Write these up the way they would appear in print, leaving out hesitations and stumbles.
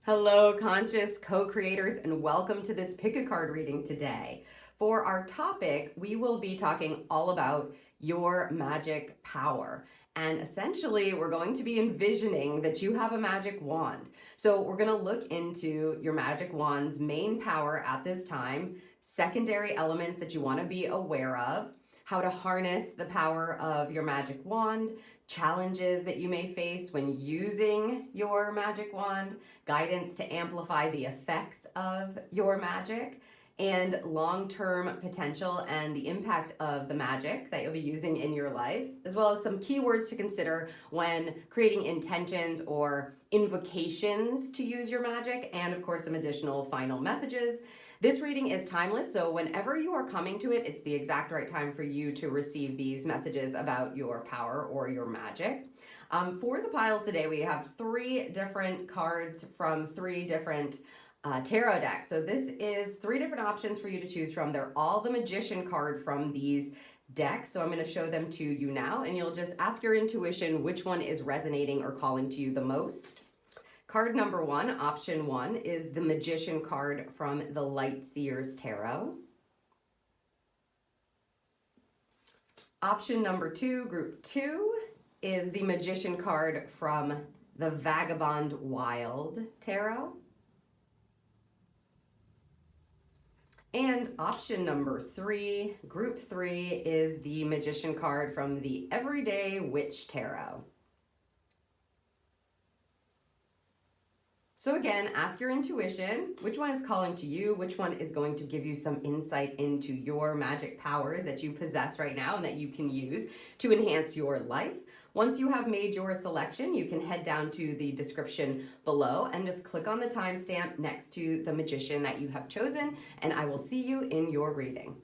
Hello, conscious co-creators, and welcome to this pick a card reading today. For our topic, we will be talking all about your magic power. And essentially, we're going to be envisioning that you have a magic wand. So we're going to look into your magic wand's main power at this time, secondary elements that you want to be aware of, how to harness the power of your magic wand, challenges that you may face when using your magic wand, guidance to amplify the effects of your magic, and long-term potential and the impact of the magic that you'll be using in your life, as well as some keywords to consider when creating intentions or invocations to use your magic, and of course some additional final messages. This reading is timeless, so whenever you are coming to it, it's the exact right time for you to receive these messages about your power or your magic. For the piles today, we have 3 different cards from 3 different tarot decks. So this is 3 different options for you to choose from. They're all the Magician card from these decks. So I'm going to show them to you now, and you'll just ask your intuition which one is resonating or calling to you the most. Card number 1, option 1, is the Magician card from the Light Seers Tarot. Option number 2, group 2, is the Magician card from the Vagabond Wild Tarot. And option number 3, group 3, is the Magician card from the Everyday Witch Tarot. So again, ask your intuition, which one is calling to you, which one is going to give you some insight into your magic powers that you possess right now and that you can use to enhance your life. Once you have made your selection, you can head down to the description below and just click on the timestamp next to the Magician that you have chosen, and I will see you in your reading.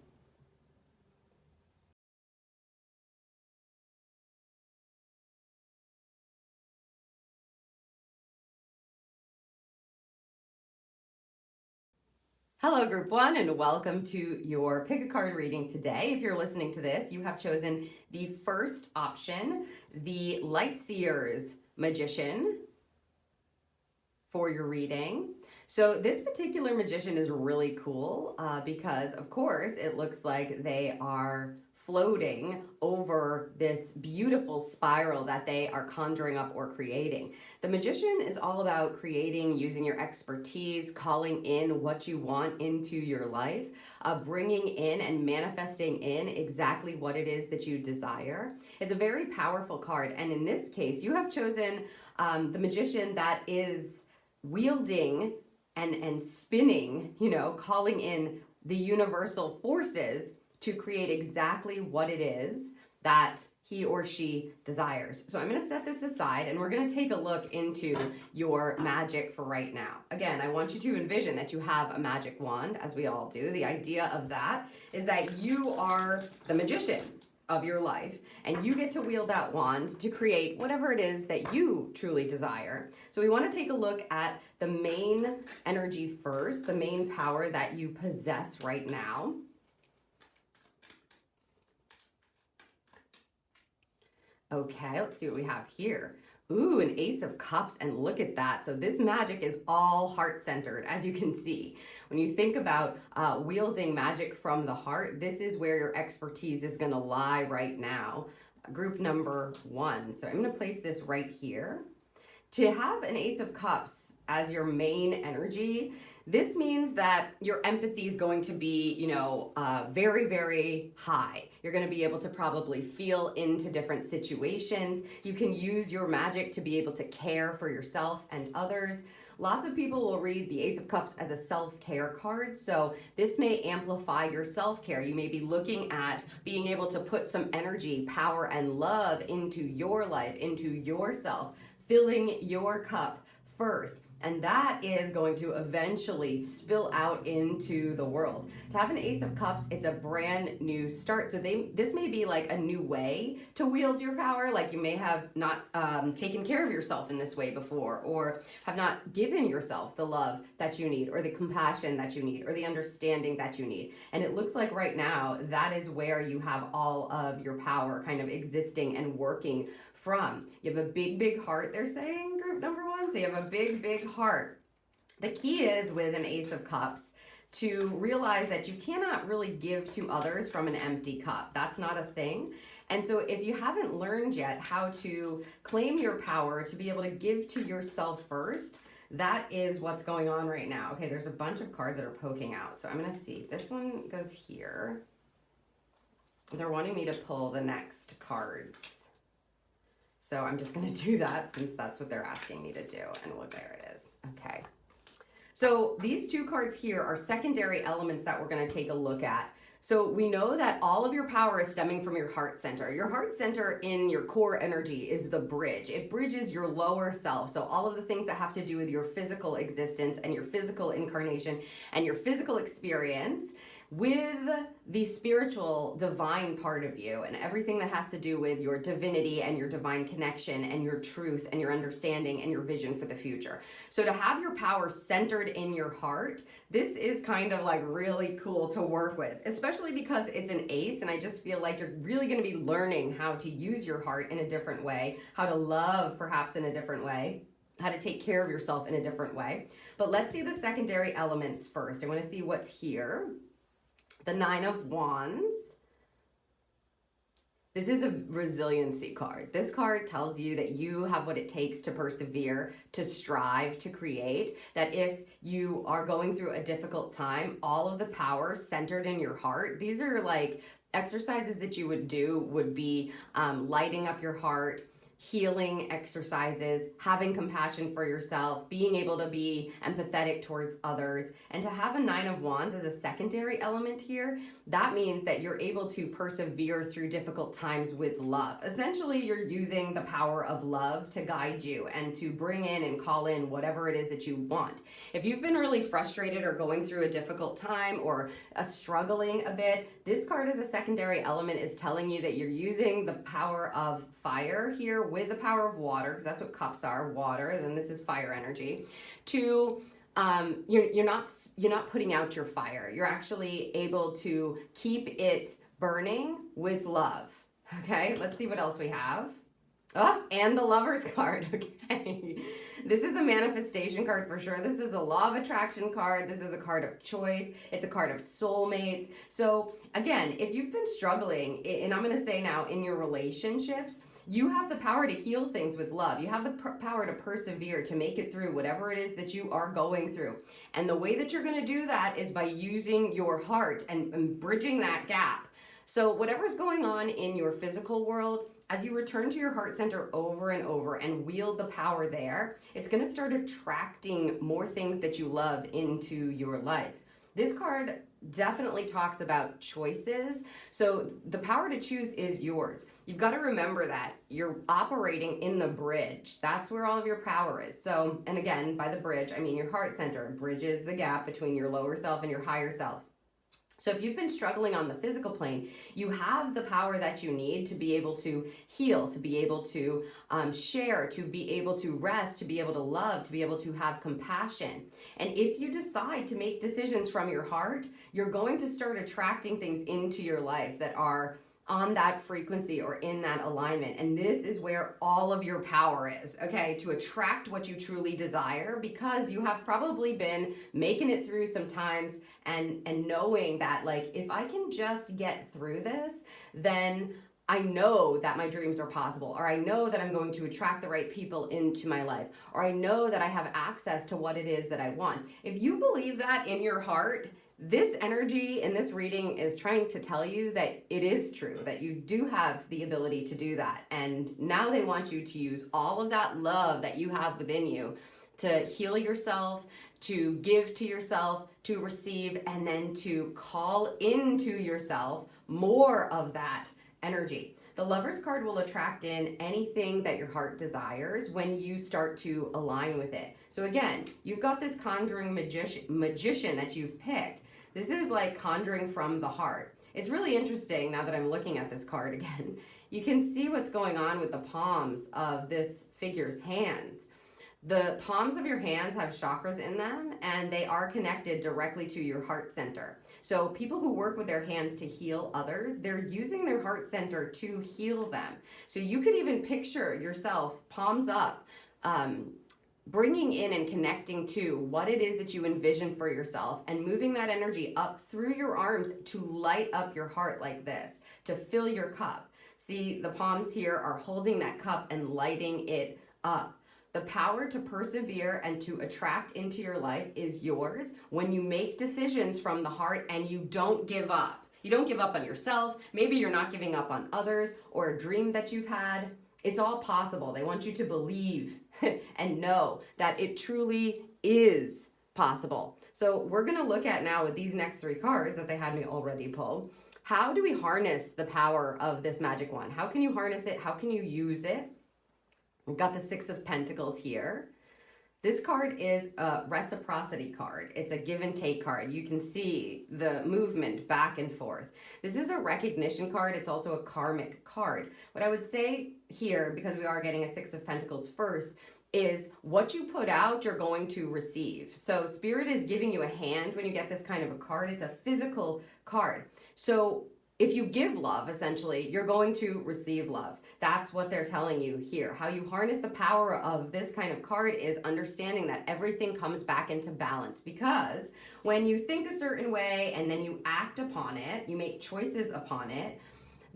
Hello, group 1, and welcome to your pick a card reading today. If you're listening to this, you have chosen the first option, the Light Seers Magician, for your reading. So this particular magician is really cool because, of course, it looks like they are floating over this beautiful spiral that they are conjuring up or creating. The magician is all about creating, using your expertise, calling in what you want into your life, bringing in and manifesting in exactly what it is that you desire. It's a very powerful card, and in this case, you have chosen the magician that is wielding and spinning, calling in the universal forces to create exactly what it is that he or she desires. So I'm going to set this aside and we're going to take a look into your magic for right now. Again, I want you to envision that you have a magic wand, as we all do. The idea of that is that you are the magician of your life, and you get to wield that wand to create whatever it is that you truly desire. So we want to take a look at the main energy first, the main power that you possess right now. Okay, let's see what we have here. Ooh, an Ace of Cups, and look at that. So this magic is all heart-centered, as you can see. When you think about wielding magic from the heart, this is where your expertise is going to lie right now. Group number 1. So I'm going to place this right here. To have an Ace of Cups as your main energy, this means that your empathy is going to be, very, very high. You're going to be able to probably feel into different situations. You can use your magic to be able to care for yourself and others. Lots of people will read the Ace of Cups as a self-care card, so this may amplify your self-care. You may be looking at being able to put some energy, power, and love into your life, into yourself, filling your cup first. And that is going to eventually spill out into the world. To have an Ace of Cups, it's a brand new start. So this may be like a new way to wield your power. Like you may have not taken care of yourself in this way before, or have not given yourself the love that you need, or the compassion that you need, or the understanding that you need. And it looks like right now, that is where you have all of your power kind of existing and working from. You have a big, big heart, they're saying, group number 1. So you have a big, big heart. The key is with an Ace of Cups to realize that you cannot really give to others from an empty cup. That's not a thing. And so if you haven't learned yet how to claim your power to be able to give to yourself first, that is what's going on right now. Okay, there's a bunch of cards that are poking out. So I'm going to see. This one goes here. They're wanting me to pull the next cards. So I'm just going to do that since that's what they're asking me to do. And look, there it is. Okay. So these two cards here are secondary elements that we're going to take a look at. So we know that all of your power is stemming from your heart center. Your heart center in your core energy is the bridge. It bridges your lower self. So all of the things that have to do with your physical existence and your physical incarnation and your physical experience with the spiritual divine part of you and everything that has to do with your divinity and your divine connection and your truth and your understanding and your vision for the future. So to have your power centered in your heart, this is kind of like really cool to work with, especially because it's an ace, and I just feel like you're really going to be learning how to use your heart in a different way, how to love perhaps in a different way, how to take care of yourself in a different way. But let's see the secondary elements first. I want to see what's here. The Nine of Wands. This is a resiliency card. This card tells you that you have what it takes to persevere, to strive, to create. That if you are going through a difficult time, all of the power centered in your heart. These are like exercises that you would do would be lighting up your heart, healing exercises, having compassion for yourself, being able to be empathetic towards others. And to have a Nine of Wands as a secondary element here, that means that you're able to persevere through difficult times with love. Essentially, you're using the power of love to guide you and to bring in and call in whatever it is that you want. If you've been really frustrated or going through a difficult time or struggling a bit, this card as a secondary element is telling you that you're using the power of fire here with the power of water, because that's what cups are, water, and then this is fire energy, to you're not putting out your fire. You're actually able to keep it burning with love. Okay, let's see what else we have. Oh, and the Lover's card. Okay, this is a manifestation card for sure. This is a law of attraction card. This is a card of choice. It's a card of soulmates. So again, if you've been struggling, and I'm going to say now in your relationships, you have the power to heal things with love. You have the power to persevere, to make it through whatever it is that you are going through. And the way that you're going to do that is by using your heart and bridging that gap. So whatever's going on in your physical world, as you return to your heart center over and over and wield the power there, it's going to start attracting more things that you love into your life. This card definitely talks about choices. So the power to choose is yours. You've got to remember that you're operating in the bridge. That's where all of your power is. So, and again, by the bridge, I mean your heart center. Bridges the gap between your lower self and your higher self. So if you've been struggling on the physical plane, you have the power that you need to be able to heal, to be able to share, to be able to rest, to be able to love, to be able to have compassion. And if you decide to make decisions from your heart, you're going to start attracting things into your life that are on that frequency or in that alignment. And this is where all of your power is, okay, to attract what you truly desire, because you have probably been making it through some times and knowing that, like, if I can just get through this, then I know that my dreams are possible, or I know that I'm going to attract the right people into my life, or I know that I have access to what it is that I want. If you believe that in your heart, this energy in this reading is trying to tell you that it is true, that you do have the ability to do that. And now they want you to use all of that love that you have within you to heal yourself, to give to yourself, to receive, and then to call into yourself more of that energy. The Lover's card will attract in anything that your heart desires when you start to align with it. So again, you've got this conjuring magician that you've picked. This is like conjuring from the heart. It's really interesting now that I'm looking at this card again. You can see what's going on with the palms of this figure's hands. The palms of your hands have chakras in them, and they are connected directly to your heart center. So people who work with their hands to heal others, they're using their heart center to heal them. So you could even picture yourself palms up, bringing in and connecting to what it is that you envision for yourself and moving that energy up through your arms to light up your heart like this, to fill your cup. See, the palms here are holding that cup and lighting it up. The power to persevere and to attract into your life is yours when you make decisions from the heart and you don't give up. You don't give up on yourself. Maybe you're not giving up on others or a dream that you've had. It's all possible. They want you to believe and know that it truly is possible. So we're going to look at now with these next 3 cards that they had me already pull. How do we harness the power of this magic wand? How can you harness it? How can you use it? We've got the 6 of Pentacles here. This card is a reciprocity card. It's a give and take card. You can see the movement back and forth. This is a recognition card. It's also a karmic card. What I would say here, because we are getting a 6 of Pentacles first, is what you put out, you're going to receive. So Spirit is giving you a hand when you get this kind of a card. It's a physical card. So if you give love, essentially, you're going to receive love. That's what they're telling you here. How you harness the power of this kind of card is understanding that everything comes back into balance, because when you think a certain way and then you act upon it, you make choices upon it,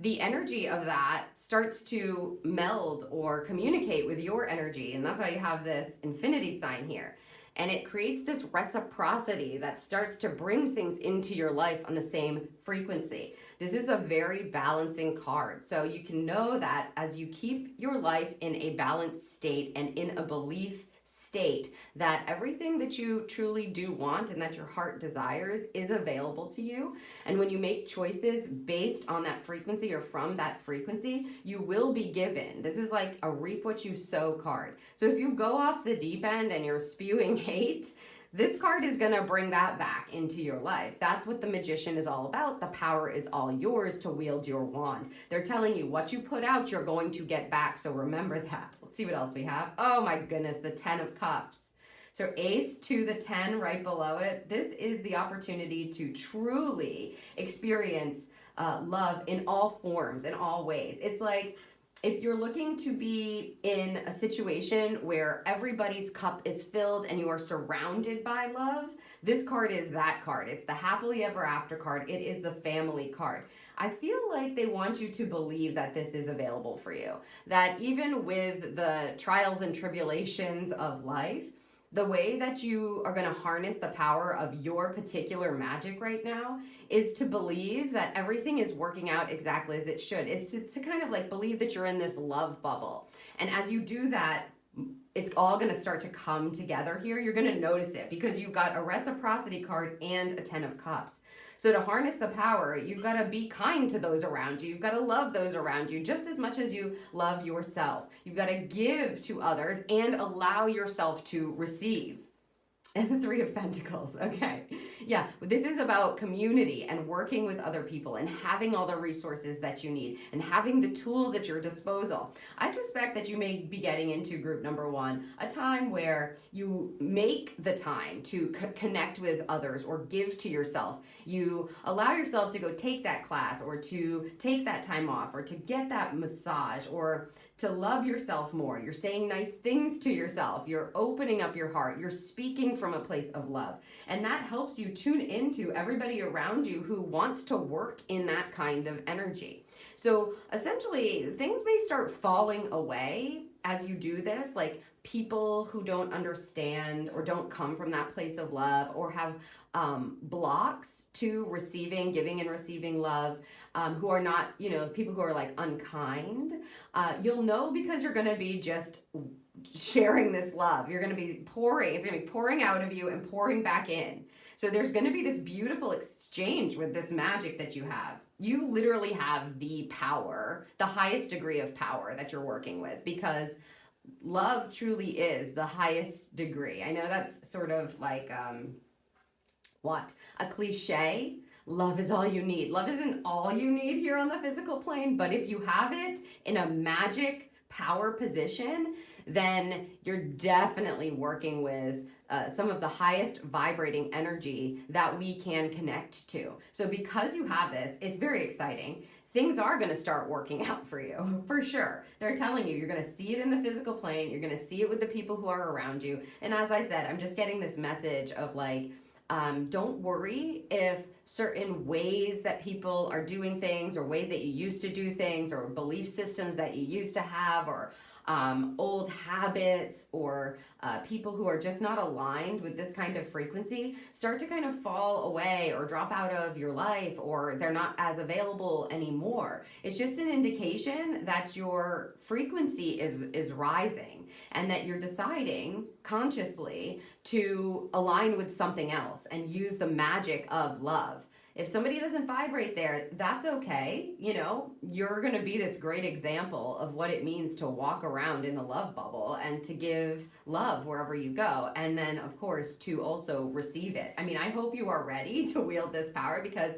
the energy of that starts to meld or communicate with your energy. And that's why you have this infinity sign here. And it creates this reciprocity that starts to bring things into your life on the same frequency. This is a very balancing card. So you can know that as you keep your life in a balanced state and in a belief state, that everything that you truly do want and that your heart desires is available to you. And when you make choices based on that frequency or from that frequency, you will be given. This is like a reap what you sow card. So if you go off the deep end and you're spewing hate, this card is going to bring that back into your life. That's what the Magician is all about. The power is all yours to wield your wand. They're telling you what you put out, you're going to get back. So remember that. Let's see what else we have. Oh my goodness, the 10 of Cups. So ace to the 10 right below it. This is the opportunity to truly experience love in all forms, in all ways. It's like, if you're looking to be in a situation where everybody's cup is filled and you are surrounded by love, this card is that card. It's the happily ever after card. It is the family card. I feel like they want you to believe that this is available for you. That even with the trials and tribulations of life, the way that you are going to harness the power of your particular magic right now is to believe that everything is working out exactly as it should. It's to kind of like believe that you're in this love bubble. And as you do that, it's all going to start to come together here. You're going to notice it because you've got a reciprocity card and a 10 of Cups. So to harness the power, you've got to be kind to those around you. You've got to love those around you just as much as you love yourself. You've got to give to others and allow yourself to receive. And the 3 of Pentacles. Okay. Yeah. This is about community and working with other people and having all the resources that you need and having the tools at your disposal. I suspect that you may be getting into group number 1, a time where you make the time to connect with others or give to yourself. You allow yourself to go take that class or to take that time off or to get that massage or to love yourself more. You're saying nice things to yourself. You're opening up your heart. You're speaking from a place of love. And that helps you tune into everybody around you who wants to work in that kind of energy. So essentially, things may start falling away as you do this, like people who don't understand or don't come from that place of love or have blocks to receiving, giving and receiving love, who are not, people who are like unkind. You'll know because you're going to be just sharing this love. You're going to be pouring. It's going to be pouring out of you and pouring back in. So there's going to be this beautiful exchange with this magic that you have. You literally have the power, the highest degree of power that you're working with, because love truly is the highest degree. I know that's sort of like, a cliche. Love is all you need. Love isn't all you need here on the physical plane, but if you have it in a magic power position, then you're definitely working with some of the highest vibrating energy that we can connect to. So because you have this, it's very exciting. things are going to start working out for you, for sure. They're telling you, you're going to see it in the physical plane, you're going to see it with the people who are around you. And as I said, I'm just getting this message of like, don't worry if certain ways that people are doing things, or ways that you used to do things, or belief systems that you used to have, or old habits, or people who are just not aligned with this kind of frequency start to kind of fall away or drop out of your life, or they're not as available anymore. It's just an indication that your frequency is rising, and that you're deciding consciously to align with something else and use the magic of love. If somebody doesn't vibrate there, that's okay. You know, you're going to be this great example of what it means to walk around in a love bubble and to give love wherever you go. And then, of course, to also receive it. I mean, I hope you are ready to wield this power, because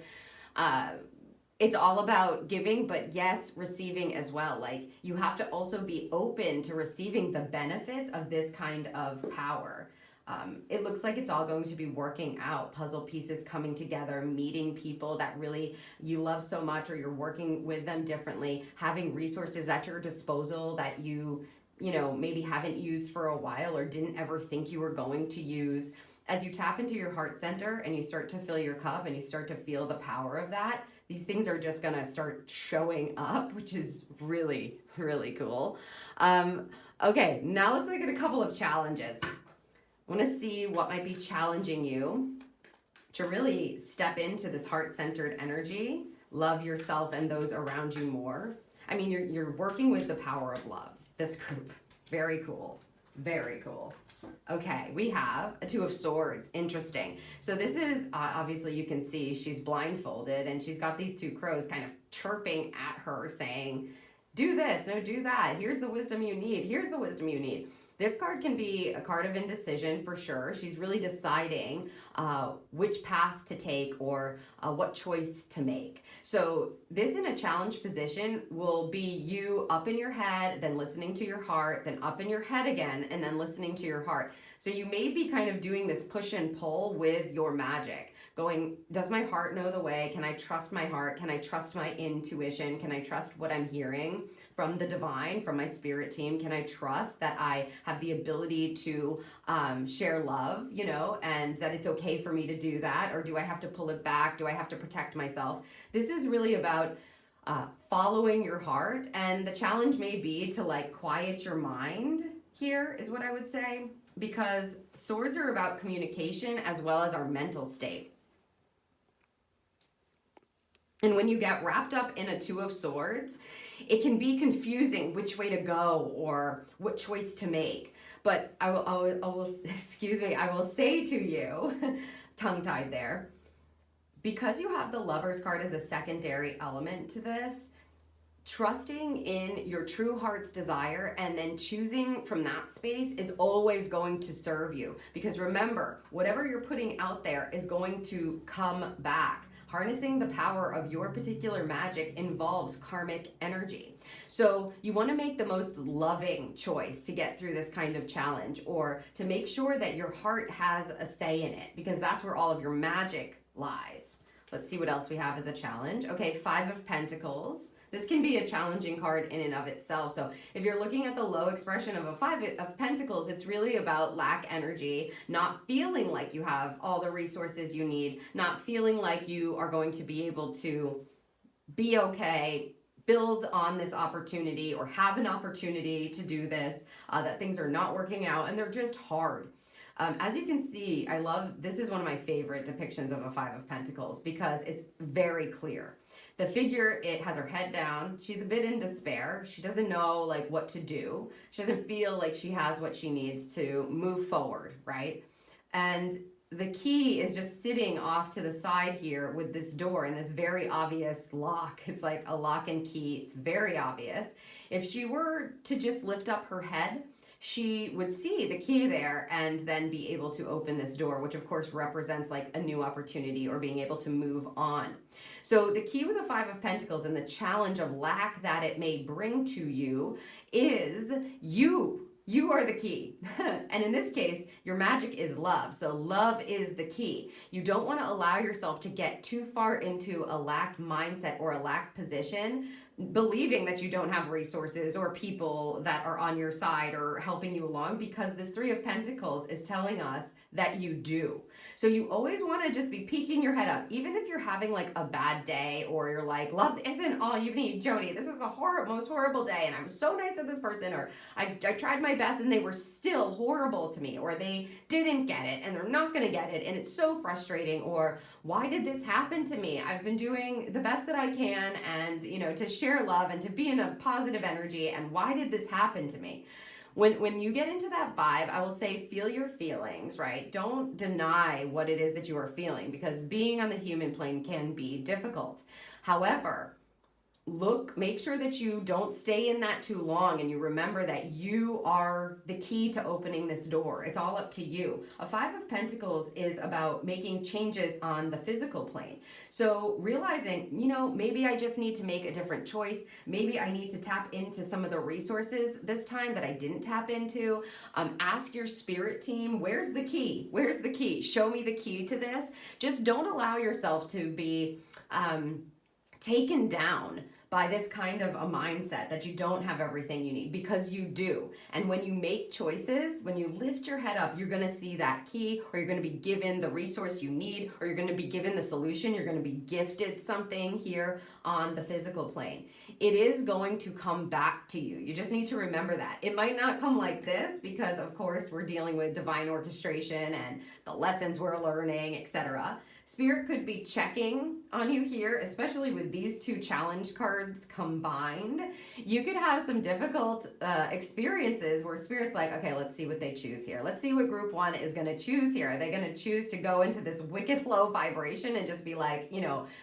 it's all about giving, but yes, receiving as well. Like, you have to also be open to receiving the benefits of this kind of power. It looks like it's all going to be working out, puzzle pieces coming together, meeting people that really you love so much, or you're working with them differently, having resources at your disposal that you know, maybe haven't used for a while or didn't ever think you were going to use. As you tap into your heart center and you start to fill your cup and you start to feel the power of that, these things are just gonna start showing up, which is really, really cool. Okay, now let's look at a couple of challenges. I want to see what might be challenging you to really step into this heart-centered energy, love yourself and those around you more. I mean, you're working with the power of love, this group. Very cool. Very cool. Okay, we have a Two of Swords. Interesting. So this is, obviously you can see she's blindfolded, and she's got these two crows kind of chirping at her saying, do this, no, do that. Here's the wisdom you need. Here's the wisdom you need. This card can be a card of indecision for sure. She's really deciding which path to take, or what choice to make. So this, in a challenge position, will be you up in your head, then listening to your heart, then up in your head again, and then listening to your heart. So you may be kind of doing this push and pull with your magic, going, does my heart know the way? Can I trust my heart? Can I trust my intuition? Can I trust what I'm hearing from the divine, from my spirit team? Can I trust that I have the ability to share love, you know, and that it's okay for me to do that? Or do I have to pull it back? Do I have to protect myself? This is really about following your heart. And the challenge may be to like quiet your mind here, is what I would say, because swords are about communication as well as our mental state. And when you get wrapped up in a Two of Swords, it can be confusing which way to go or what choice to make. But I will excuse me, I will say to you, tongue-tied there, because you have the Lover's card as a secondary element to this, trusting in your true heart's desire and then choosing from that space is always going to serve you. Because remember, whatever you're putting out there is going to come back. Harnessing the power of your particular magic involves karmic energy. So you want to make the most loving choice to get through this kind of challenge, or to make sure that your heart has a say in it, because that's where all of your magic lies. Let's see what else we have as a challenge. Okay, Five of Pentacles. This can be a challenging card in and of itself. So if you're looking at the low expression of a Five of Pentacles, it's really about lack energy, not feeling like you have all the resources you need, not feeling like you are going to be able to be okay, build on this opportunity, or have an opportunity to do this, that things are not working out and they're just hard. As you can see, this is one of my favorite depictions of a Five of Pentacles, because it's very clear. The figure, it has her head down. She's a bit in despair. She doesn't know like what to do. She doesn't feel like she has what she needs to move forward, right? And the key is just sitting off to the side here with this door and this very obvious lock. It's like a lock and key. It's very obvious. If she were to just lift up her head, she would see the key there and then be able to open this door, which of course represents like a new opportunity or being able to move on. So the key with the Five of Pentacles and the challenge of lack that it may bring to you is you are the key. And in this case, your magic is love. So love is the key. You don't want to allow yourself to get too far into a lack mindset or a lack position, believing that you don't have resources or people that are on your side or helping you along, because this Three of Pentacles is telling us that you do. So you always want to just be peeking your head up, even if you're having like a bad day, or you're like, love isn't all you need, Jodie. This was the most horrible day, and I was so nice to this person, or I tried my best and they were still horrible to me, or they didn't get it and they're not going to get it, and it's so frustrating, or why did this happen to me? I've been doing the best that I can, and to share love and to be in a positive energy, and why did this happen to me? When you get into that vibe, I will say, feel your feelings, right? Don't deny what it is that you are feeling, because being on the human plane can be difficult. However, make sure that you don't stay in that too long, and you remember that you are the key to opening this door. It's all up to you. A Five of Pentacles is about making changes on the physical plane. So realizing, maybe I just need to make a different choice. Maybe I need to tap into some of the resources this time that I didn't tap into. Ask your spirit team, where's the key? Where's the key? Show me the key to this. Just don't allow yourself to be taken down by this kind of a mindset that you don't have everything you need, because you do. And when you make choices, when you lift your head up, you're going to see that key, or you're going to be given the resource you need, or you're going to be given the solution. You're going to be gifted something here on the physical plane. It is going to come back to you. You just need to remember that. It might not come like this, because of course we're dealing with divine orchestration and the lessons we're learning, etc. Spirit could be checking on you here, especially with these two challenge cards combined. You could have some difficult experiences where Spirit's like, okay, let's see what they choose here. Let's see what group one is going to choose here. Are they going to choose to go into this wicked low vibration and just be like,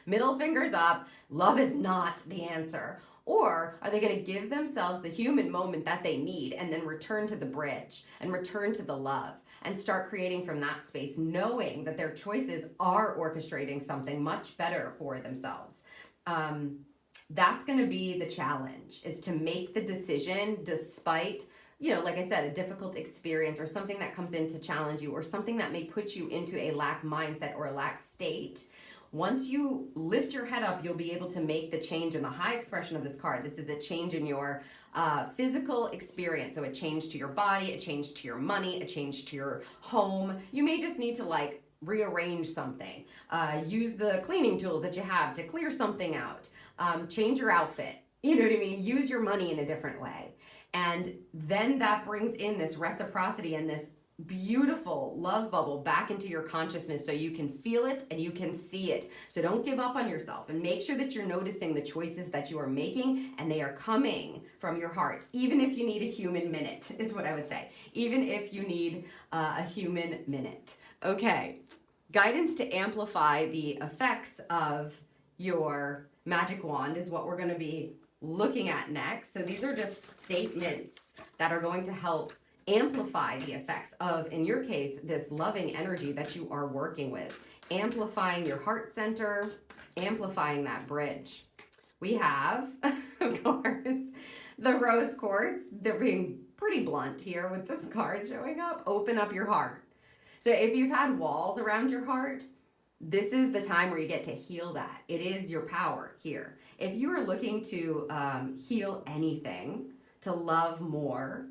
middle fingers up, love is not the answer? Or are they going to give themselves the human moment that they need, and then return to the bridge and return to the love and start creating from that space, knowing that their choices are orchestrating something much better for themselves? That's going to be the challenge, is to make the decision despite, like I said, a difficult experience, or something that comes in to challenge you, or something that may put you into a lack mindset or a lack state. Once you lift your head up, you'll be able to make the change in the high expression of this card. This is a change in your physical experience. So a change to your body, a change to your money, a change to your home. You may just need to rearrange something. Use the cleaning tools that you have to clear something out. Change your outfit. You know what I mean? Use your money in a different way. And then that brings in this reciprocity and this beautiful love bubble back into your consciousness, so you can feel it and you can see it. So don't give up on yourself, and make sure that you're noticing the choices that you are making, and they are coming from your heart. Even if you need a human minute, is what I would say. Even if you need a human minute. Okay, guidance to amplify the effects of your magic wand is what we're going to be looking at next. So these are just statements that are going to help amplify the effects of, in your case, this loving energy that you are working with. Amplifying your heart center, amplifying that bridge. We have, of course, the rose quartz. They're being pretty blunt here with this card showing up. Open up your heart. So if you've had walls around your heart, this is the time where you get to heal that. It is your power here. If you are looking to heal anything, to love more,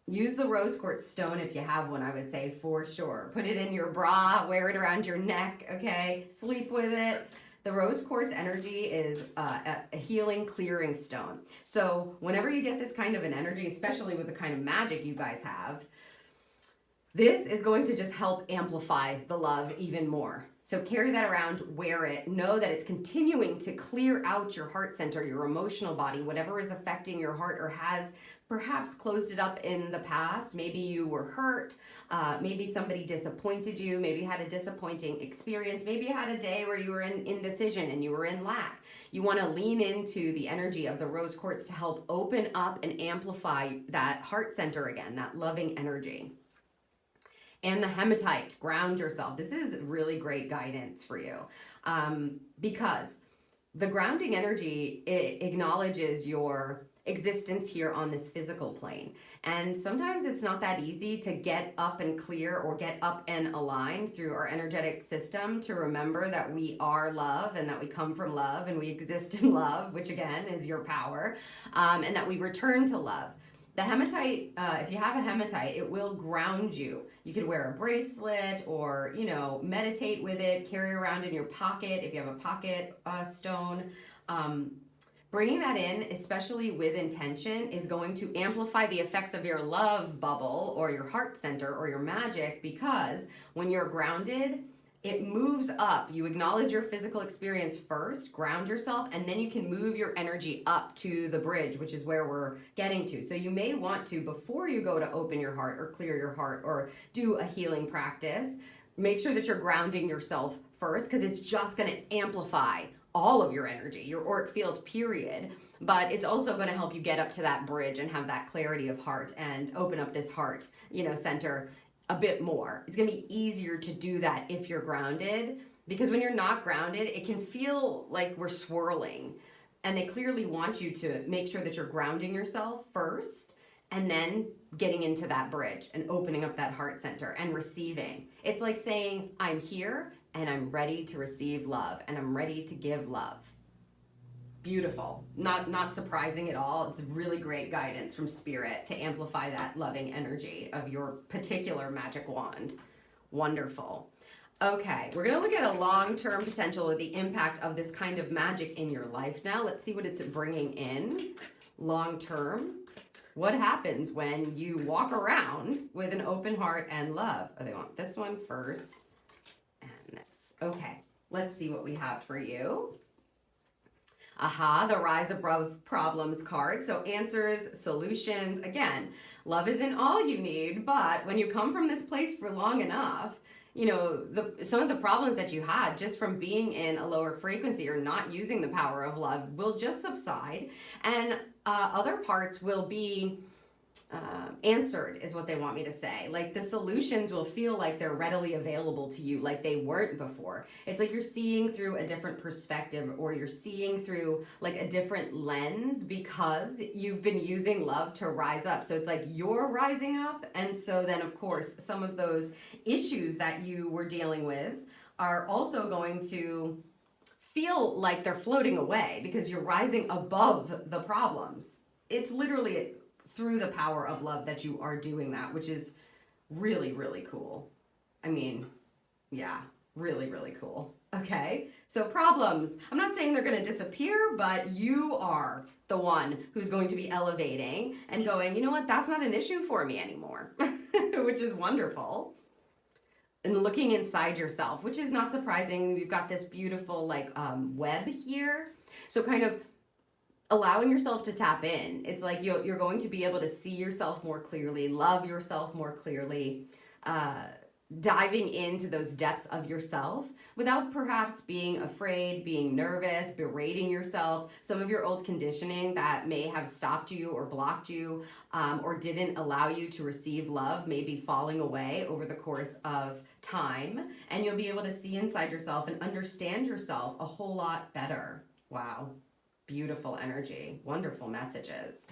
use the rose quartz stone if you have one, I would say, for sure. Put it in your bra, wear it around your neck, okay? Sleep with it. The rose quartz energy is a healing, clearing stone. So whenever you get this kind of an energy, especially with the kind of magic you guys have, this is going to just help amplify the love even more. So carry that around, wear it, know that it's continuing to clear out your heart center, your emotional body, whatever is affecting your heart or has perhaps closed it up in the past. Maybe you were hurt, maybe somebody disappointed you, maybe you had a disappointing experience, maybe you had a day where you were in indecision and you were in lack. You want to lean into the energy of the rose quartz to help open up and amplify that heart center again, that loving energy. And the hematite, ground yourself. This is really great guidance for you because the grounding energy, it acknowledges your existence here on this physical plane. And sometimes it's not that easy to get up and clear or get up and aligned through our energetic system to remember that we are love and that we come from love and we exist in love, which again is your power, and that we return to love. The hematite, if you have a hematite, it will ground you. You could wear a bracelet or, meditate with it, carry around in your pocket if you have a pocket stone. Bringing that in, especially with intention, is going to amplify the effects of your love bubble or your heart center or your magic, because when you're grounded, it moves up. You acknowledge your physical experience first, ground yourself, and then you can move your energy up to the bridge, which is where we're getting to. So you may want to, before you go to open your heart or clear your heart or do a healing practice, make sure that you're grounding yourself first, because it's just going to amplify all of your energy, your auric field, period. But it's also going to help you get up to that bridge and have that clarity of heart and open up this heart, center a bit more. It's going to be easier to do that if you're grounded, because when you're not grounded, it can feel like we're swirling. And they clearly want you to make sure that you're grounding yourself first and then getting into that bridge and opening up that heart center and receiving. It's like saying, I'm here and I'm ready to receive love and I'm ready to give love. Beautiful. Not surprising at all. It's really great guidance from spirit to amplify that loving energy of your particular magic wand. Wonderful. Okay, we're going to look at a long-term potential of the impact of this kind of magic in your life now. Let's see what it's bringing in long-term. What happens when you walk around with an open heart and love? Oh, they want this one first and this. Okay, let's see what we have for you. Aha, the Rise Above Problems card. So answers, solutions. Again, love isn't all you need, but when you come from this place for long enough, some of the problems that you had just from being in a lower frequency or not using the power of love will just subside, and other parts will be answered, is what they want me to say. Like the solutions will feel like they're readily available to you, like they weren't before. It's like you're seeing through a different perspective, or you're seeing through like a different lens, because you've been using love to rise up. So it's like you're rising up, and so then of course some of those issues that you were dealing with are also going to feel like they're floating away because you're rising above the problems. It's literally through the power of love that you are doing that, which is really, really cool. I mean, yeah, really, really cool. Okay, so problems. I'm not saying they're going to disappear, but you are the one who's going to be elevating and going, you know what, that's not an issue for me anymore, which is wonderful. And looking inside yourself, which is not surprising. We've got this beautiful web here. So kind of allowing yourself to tap in. It's like you're going to be able to see yourself more clearly, love yourself more clearly, diving into those depths of yourself without perhaps being afraid, being nervous, berating yourself. Some of your old conditioning that may have stopped you or blocked you or didn't allow you to receive love may be falling away over the course of time, and you'll be able to see inside yourself and understand yourself a whole lot better. Wow. Beautiful energy. Wonderful messages.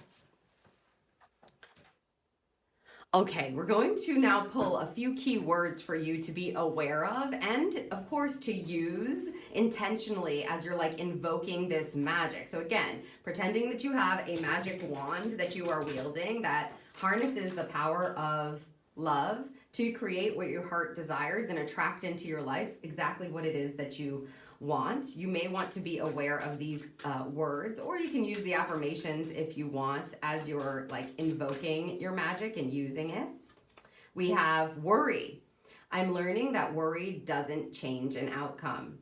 Okay, we're going to now pull a few key words for you to be aware of and, of course, to use intentionally as you're invoking this magic. So again, pretending that you have a magic wand that you are wielding that harnesses the power of love to create what your heart desires and attract into your life exactly what it is that you want. You may want to be aware of these words, or you can use the affirmations if you want as you're invoking your magic and using it. We have worry. I'm learning that worry doesn't change an outcome.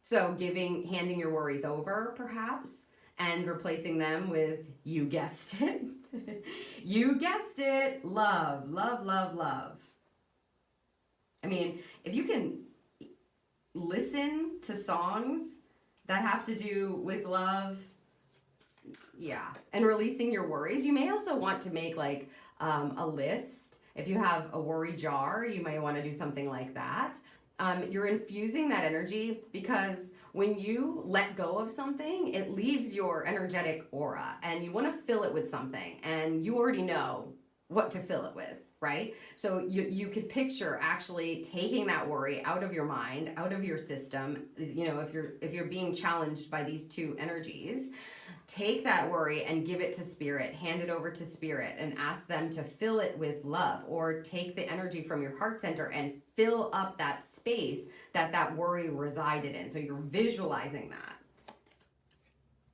So handing your worries over perhaps and replacing them with, you guessed it, you guessed it, love, love, love, love. I mean, if you can listen to songs that have to do with love, yeah, and releasing your worries. You may also want to make a list. If you have a worry jar, you might want to do something like that. You're infusing that energy because when you let go of something, it leaves your energetic aura and you want to fill it with something, and you already know what to fill it with, right? So you could picture actually taking that worry out of your mind, out of your system. You know, if you're being challenged by these two energies, take that worry and give it to spirit, hand it over to spirit and ask them to fill it with love, or take the energy from your heart center and fill up that space that that worry resided in. So you're visualizing that.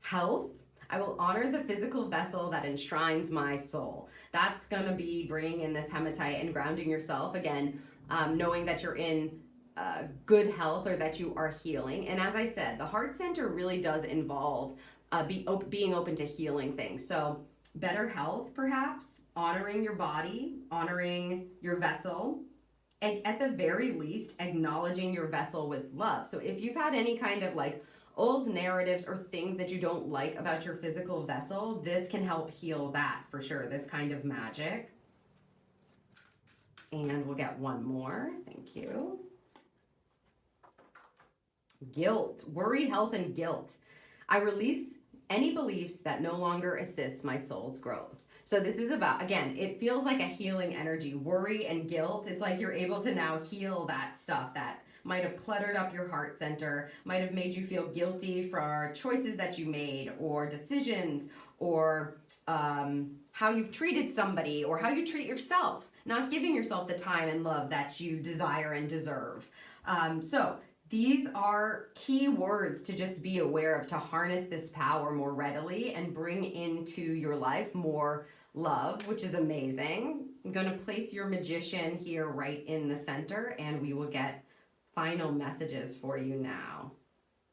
Health. I will honor the physical vessel that enshrines my soul. That's going to be bringing in this hematite and grounding yourself again, knowing that you're in good health, or that you are healing. And as I said, the heart center really does involve being open to healing things. So better health, perhaps, honoring your body, honoring your vessel, and at the very least, acknowledging your vessel with love. So if you've had any kind of like old narratives or things that you don't like about your physical vessel, this can help heal that for sure, this kind of magic. And we'll get one more. Thank you. Guilt, worry, health, and guilt. I release any beliefs that no longer assist my soul's growth. So this is about, again, it feels like a healing energy. Worry and guilt, it's like you're able to now heal that stuff that might have cluttered up your heart center, might have made you feel guilty for choices that you made, or decisions, or how you've treated somebody, or how you treat yourself, not giving yourself the time and love that you desire and deserve. So these are key words to just be aware of, to harness this power more readily and bring into your life more love, which is amazing. I'm going to place your magician here right in the center, and we will get final messages for you now.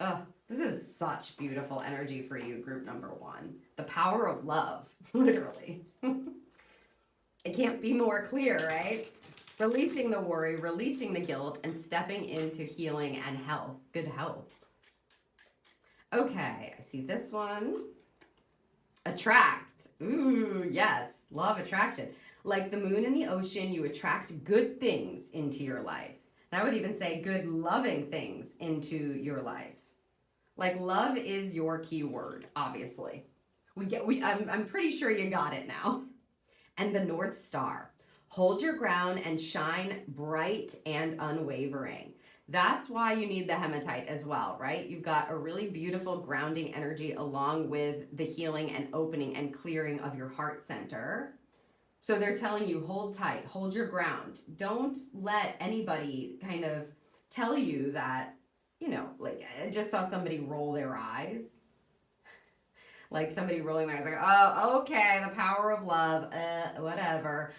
Oh, this is such beautiful energy for you, group number 1. The power of love, literally. It can't be more clear, right? Releasing the worry, releasing the guilt, and stepping into healing and health, good health. Okay, I see this one. Attract. Ooh, yes, law of attraction. Like the moon in the ocean, you attract good things into your life. And I would even say good loving things into your life. Like love is your key word, obviously. I'm pretty sure you got it now. And the North Star. Hold your ground and shine bright and unwavering. That's why you need the hematite as well, right? You've got a really beautiful grounding energy along with the healing and opening and clearing of your heart center. So they're telling you, hold tight, hold your ground. Don't let anybody kind of tell you that, you know, like I just saw somebody roll their eyes. Like somebody rolling their eyes, like, oh, okay, the power of love, whatever.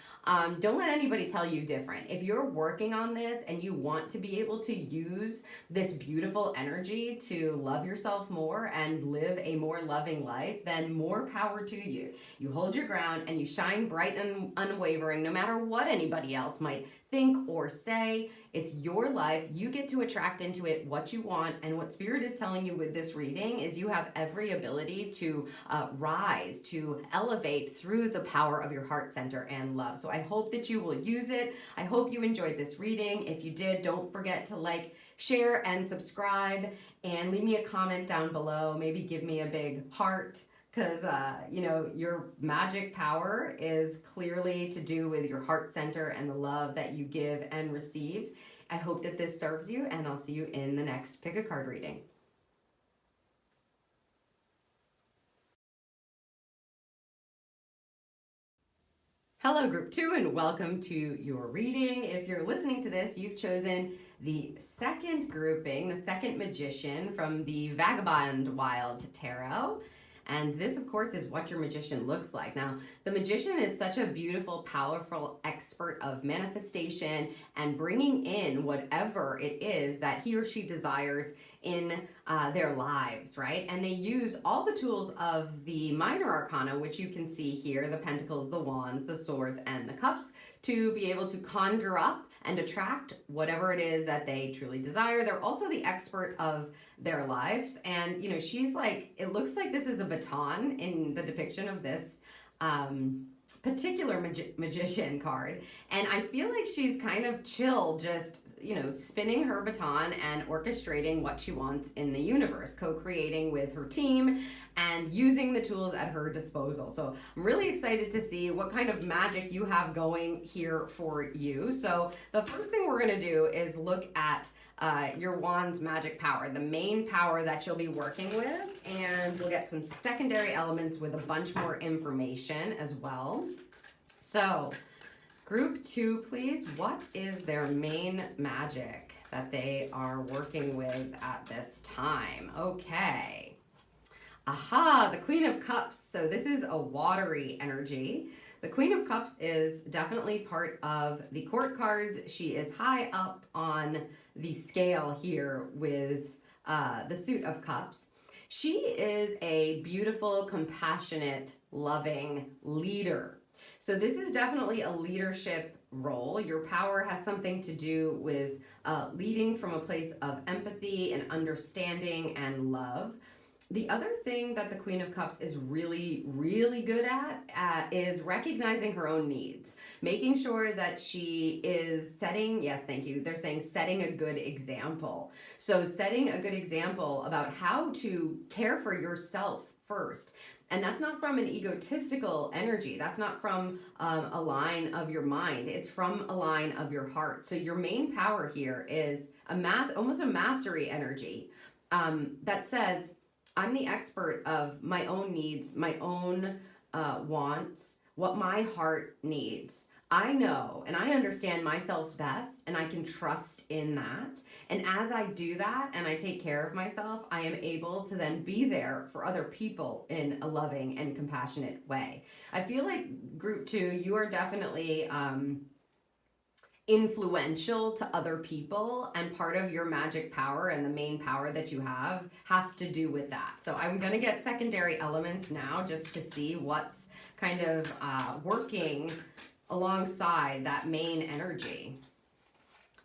Don't let anybody tell you different. If you're working on this and you want to be able to use this beautiful energy to love yourself more and live a more loving life, then more power to you. You hold your ground and you shine bright and unwavering, no matter what anybody else might think or say. It's your life. You get to attract into it what you want. And what Spirit is telling you with this reading is you have every ability to rise, to elevate through the power of your heart center and love. So I hope that you will use it. I hope you enjoyed this reading. If you did, don't forget to like, share, and subscribe, and leave me a comment down below. Maybe give me a big heart, because you know, your magic power is clearly to do with your heart center and the love that you give and receive. I hope that this serves you, and I'll see you in the next pick a card reading. Hello, group 2, and welcome to your reading. If you're listening to this, you've chosen the second grouping, the second magician from the Vagabond Wild Tarot. And this, of course, is what your magician looks like. Now, the magician is such a beautiful, powerful expert of manifestation and bringing in whatever it is that he or she desires in their lives, right? And they use all the tools of the minor arcana, which you can see here, the pentacles, the wands, the swords, and the cups, to be able to conjure up and attract whatever it is that they truly desire. They're also the expert of their lives. And, you know, she's like, it looks like this is a baton in the depiction of this particular magician card. And I feel like she's kind of chill, just spinning her baton and orchestrating what she wants in the universe, co-creating with her team and using the tools at her disposal. So I'm really excited to see what kind of magic you have going here for you. So the first thing we're going to do is look at your wand's magic power, the main power that you'll be working with, and we'll get some secondary elements with a bunch more information as well. So group 2, please. What is their main magic that they are working with at this time? Okay. Aha, the Queen of Cups. So this is a watery energy. The Queen of Cups is definitely part of the court cards. She is high up on the scale here with the Suit of Cups. She is a beautiful, compassionate, loving leader. So this is definitely a leadership role. Your power has something to do with leading from a place of empathy and understanding and love. The other thing that the Queen of Cups is really, really good at is recognizing her own needs, making sure that she is setting, yes, thank you, they're saying setting a good example. So setting a good example about how to care for yourself first. And that's not from an egotistical energy. That's not from a line of your mind. It's from a line of your heart. So your main power here is almost a mastery energy that says, I'm the expert of my own needs, my own wants, what my heart needs. I know and I understand myself best, and I can trust in that. And as I do that and I take care of myself, I am able to then be there for other people in a loving and compassionate way. I feel like group 2, you are definitely influential to other people, and part of your magic power and the main power that you have has to do with that. So I'm going to get secondary elements now just to see what's kind of working alongside that main energy.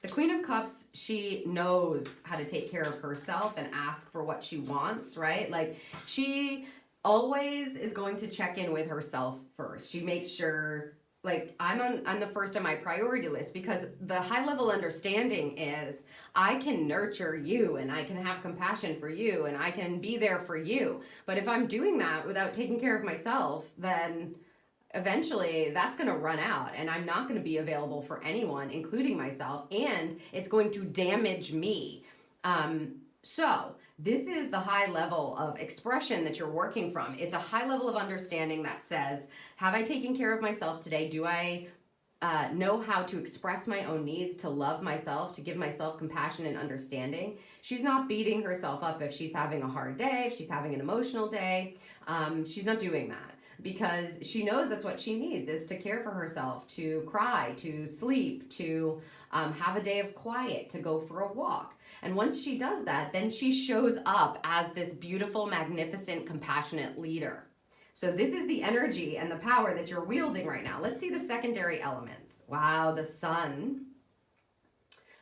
The Queen of Cups, she knows how to take care of herself and ask for what she wants, right? Like, she always is going to check in with herself first. She makes sure, like, I'm the first on my priority list, because the high level understanding is I can nurture you and I can have compassion for you and I can be there for you. But if I'm doing that without taking care of myself, then eventually that's going to run out and I'm not going to be available for anyone, including myself, and it's going to damage me. So this is the high level of expression that you're working from. It's a high level of understanding that says, have I taken care of myself today? Do I know how to express my own needs, to love myself, to give myself compassion and understanding? She's not beating herself up if she's having a hard day, if she's having an emotional day. She's not doing that, because she knows that's what she needs, is to care for herself, to cry, to sleep, to have a day of quiet, to go for a walk. And once she does that, then she shows up as this beautiful, magnificent, compassionate leader. So this is the energy and the power that you're wielding right now. Let's see the secondary elements. Wow, the sun.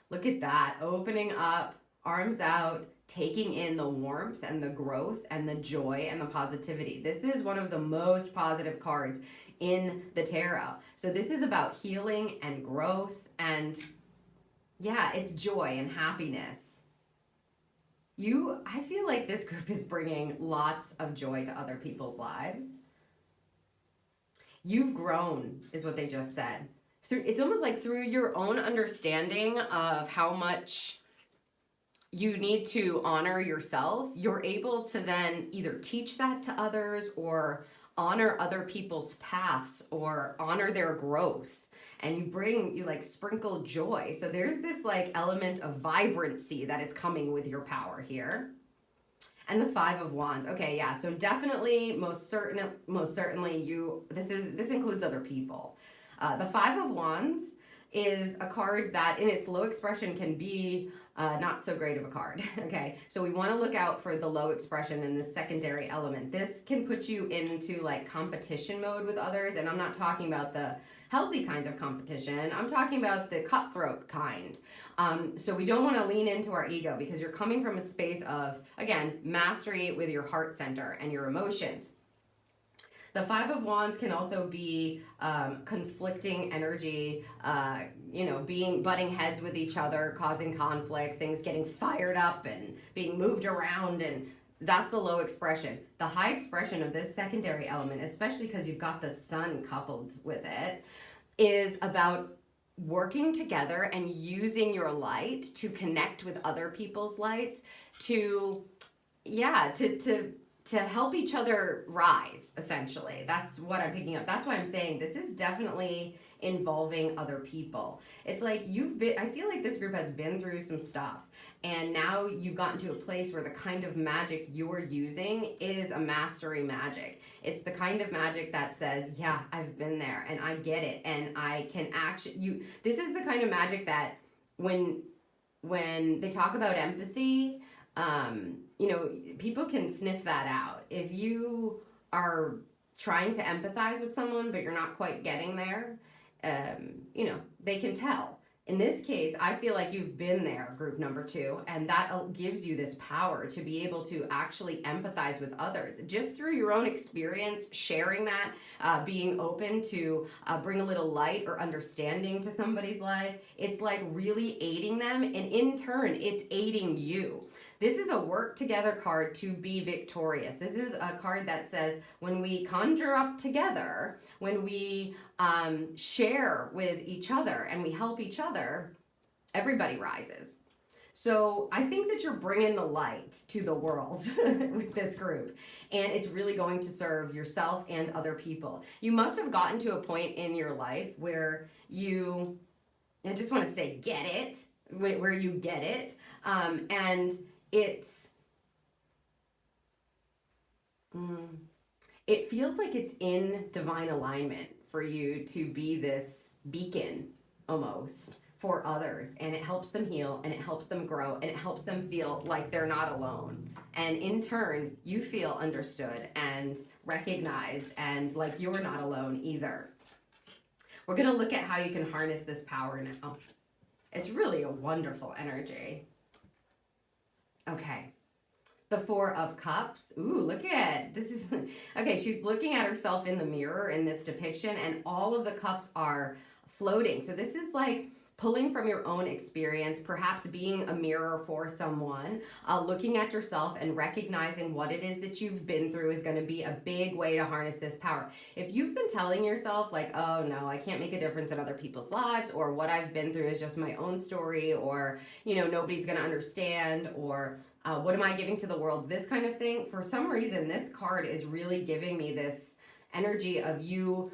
Look at that, opening up, arms out, taking in the warmth and the growth and the joy and the positivity. This is one of the most positive cards in the tarot. So this is about healing and growth, and yeah, it's joy and happiness. I feel like this group is bringing lots of joy to other people's lives. You've grown, is what they just said. It's almost like through your own understanding of how much you need to honor yourself, you're able to then either teach that to others or honor other people's paths or honor their growth. And you like sprinkle joy. So there's this like element of vibrancy that is coming with your power here. And the 5 of Wands. Okay, yeah, so definitely, most certainly this includes other people. The 5 of Wands is a card that in its low expression can be not so great of a card. Okay, so we want to look out for the low expression in the secondary element. This can put you into like competition mode with others, and I'm not talking about the healthy kind of competition. I'm talking about the cutthroat kind. So we don't want to lean into our ego, because you're coming from a space of, again, mastery with your heart center and your emotions. The Five of Wands can also be conflicting energy, butting heads with each other, causing conflict, things getting fired up and being moved around, and that's the low expression. The high expression of this secondary element, especially because you've got the sun coupled with it, is about working together and using your light to connect with other people's lights to help each other rise, essentially. That's what I'm picking up. That's why I'm saying this is definitely involving other people. It's like I feel like this group has been through some stuff, and now you've gotten to a place where the kind of magic you're using is a mastery magic. It's the kind of magic that says, yeah, I've been there and I get it, and I can actually, this is the kind of magic that when they talk about empathy, people can sniff that out. If you are trying to empathize with someone, but you're not quite getting there, they can tell. In this case, I feel like you've been there, group number 2, and that gives you this power to be able to actually empathize with others. Just through your own experience, sharing that, being open to bring a little light or understanding to somebody's life, it's like really aiding them, and in turn, it's aiding you. This is a work together card to be victorious. This is a card that says when we conjure up together, when we share with each other and we help each other, everybody rises. So I think that you're bringing the light to the world with this group, and it's really going to serve yourself and other people. You must have gotten to a point in your life where I just want to say get it, where you get it, and it feels like it's in divine alignment for you to be this beacon almost for others, and it helps them heal, and it helps them grow, and it helps them feel like they're not alone, and in turn you feel understood and recognized and like you're not alone either. We're going to look at how you can harness this power now. It's really a wonderful energy. Okay, the Four of Cups. Ooh, look at this. Okay, she's looking at herself in the mirror in this depiction, and all of the cups are floating. So this is like pulling from your own experience, perhaps being a mirror for someone, looking at yourself and recognizing what it is that you've been through is going to be a big way to harness this power. If you've been telling yourself like, oh no, I can't make a difference in other people's lives, or what I've been through is just my own story, or, nobody's going to understand, or what am I giving to the world, this kind of thing, for some reason, this card is really giving me this energy of you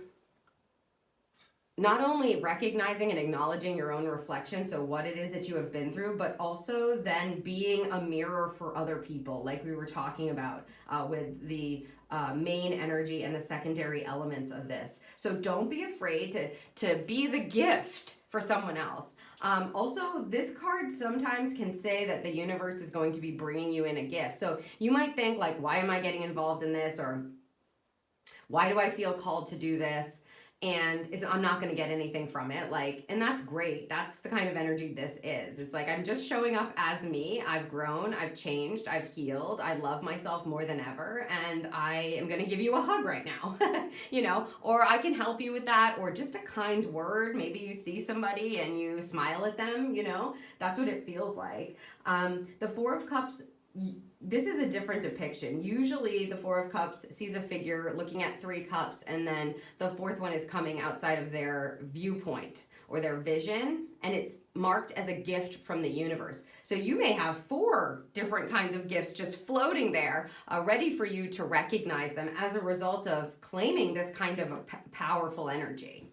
not only recognizing and acknowledging your own reflection, so what it is that you have been through, but also then being a mirror for other people, like we were talking about with the main energy and the secondary elements of this. So don't be afraid to be the gift for someone else. Also, this card sometimes can say that the universe is going to be bringing you in a gift. So you might think like, why am I getting involved in this? Or why do I feel called to do this? And I'm not going to get anything from it. And that's great. That's the kind of energy this is. It's like, I'm just showing up as me. I've grown, I've changed, I've healed. I love myself more than ever. And I am going to give you a hug right now, or I can help you with that, or just a kind word. Maybe you see somebody and you smile at them, that's what it feels like. The Four of Cups, this is a different depiction. Usually the Four of Cups sees a figure looking at 3 cups, and then the 4th one is coming outside of their viewpoint or their vision, and it's marked as a gift from the universe. So you may have 4 different kinds of gifts just floating there, ready for you to recognize them as a result of claiming this kind of a powerful energy.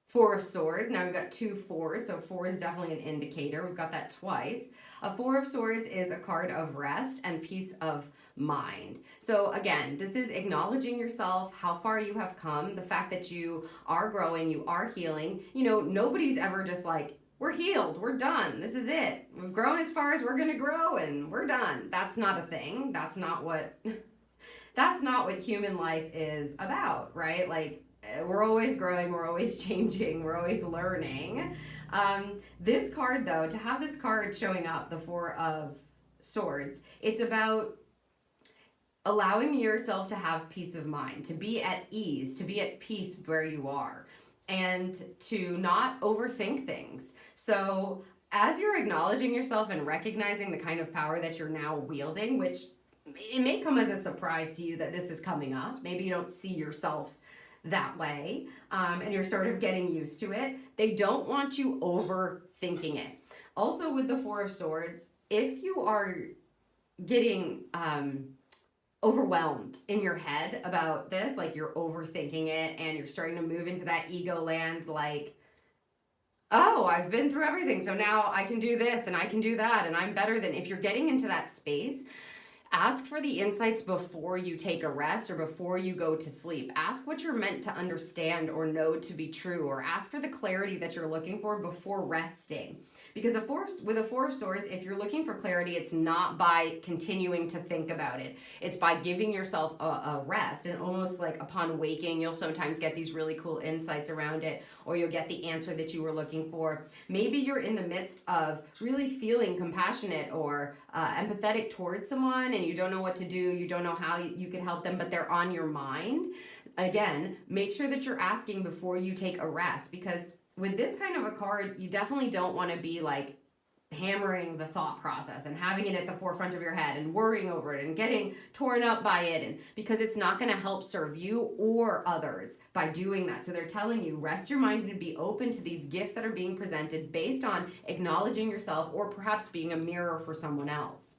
Four of Swords. Now we've got 2 4s, so 4 is definitely an indicator. We've got that twice. A Four of Swords is a card of rest and peace of mind. So again, this is acknowledging yourself, how far you have come, the fact that you are growing, you are healing. Nobody's ever just like, we're healed, we're done, this is it. We've grown as far as we're going to grow and we're done. That's not a thing. That's not what human life is about, right? We're always growing, we're always changing, we're always learning. This card, though, to have this card showing up, the Four of Swords, it's about allowing yourself to have peace of mind, to be at ease, to be at peace where you are, and to not overthink things. So as you're acknowledging yourself and recognizing the kind of power that you're now wielding, which it may come as a surprise to you that this is coming up. Maybe you don't see yourself that way, and you're sort of getting used to it. They don't want you overthinking it. Also, with the Four of Swords, if you are getting overwhelmed in your head about this, like you're overthinking it and you're starting to move into that ego land, like, oh, I've been through everything, so now I can do this and I can do that and I'm better than, if you're getting into that space, ask for the insights before you take a rest or before you go to sleep. Ask what you're meant to understand or know to be true, or ask for the clarity that you're looking for before resting. Because with a Four of Swords, if you're looking for clarity, it's not by continuing to think about it. It's by giving yourself a rest. And almost like upon waking, you'll sometimes get these really cool insights around it, or you'll get the answer that you were looking for. Maybe you're in the midst of really feeling compassionate or empathetic towards someone, and you don't know what to do. You don't know how you can help them, but they're on your mind. Again, make sure that you're asking before you take a rest, because with this kind of a card, you definitely don't want to be like hammering the thought process and having it at the forefront of your head and worrying over it and getting torn up by it, and because it's not going to help serve you or others by doing that. So they're telling you, rest your mind and be open to these gifts that are being presented based on acknowledging yourself or perhaps being a mirror for someone else.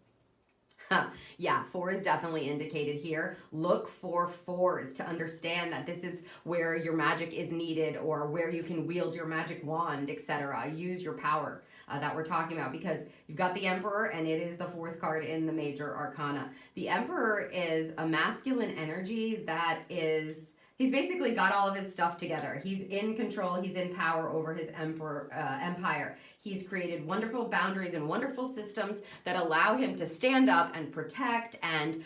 Yeah, 4 is definitely indicated here. Look for 4s to understand that this is where your magic is needed, or where you can wield your magic wand, etc. Use your power that we're talking about, because you've got the Emperor, and it is the 4th card in the major arcana. The Emperor is a masculine energy that is... He's basically got all of his stuff together. He's in control. He's in power over his empire. He's created wonderful boundaries and wonderful systems that allow him to stand up and protect and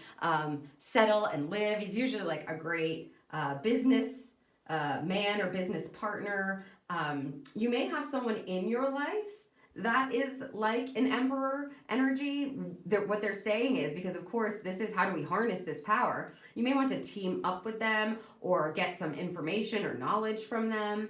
settle and live. He's usually like a great business man or business partner. You may have someone in your life that is like an Emperor energy. What they're saying is, because of course this is how do we harness this power, you may want to team up with them or get some information or knowledge from them.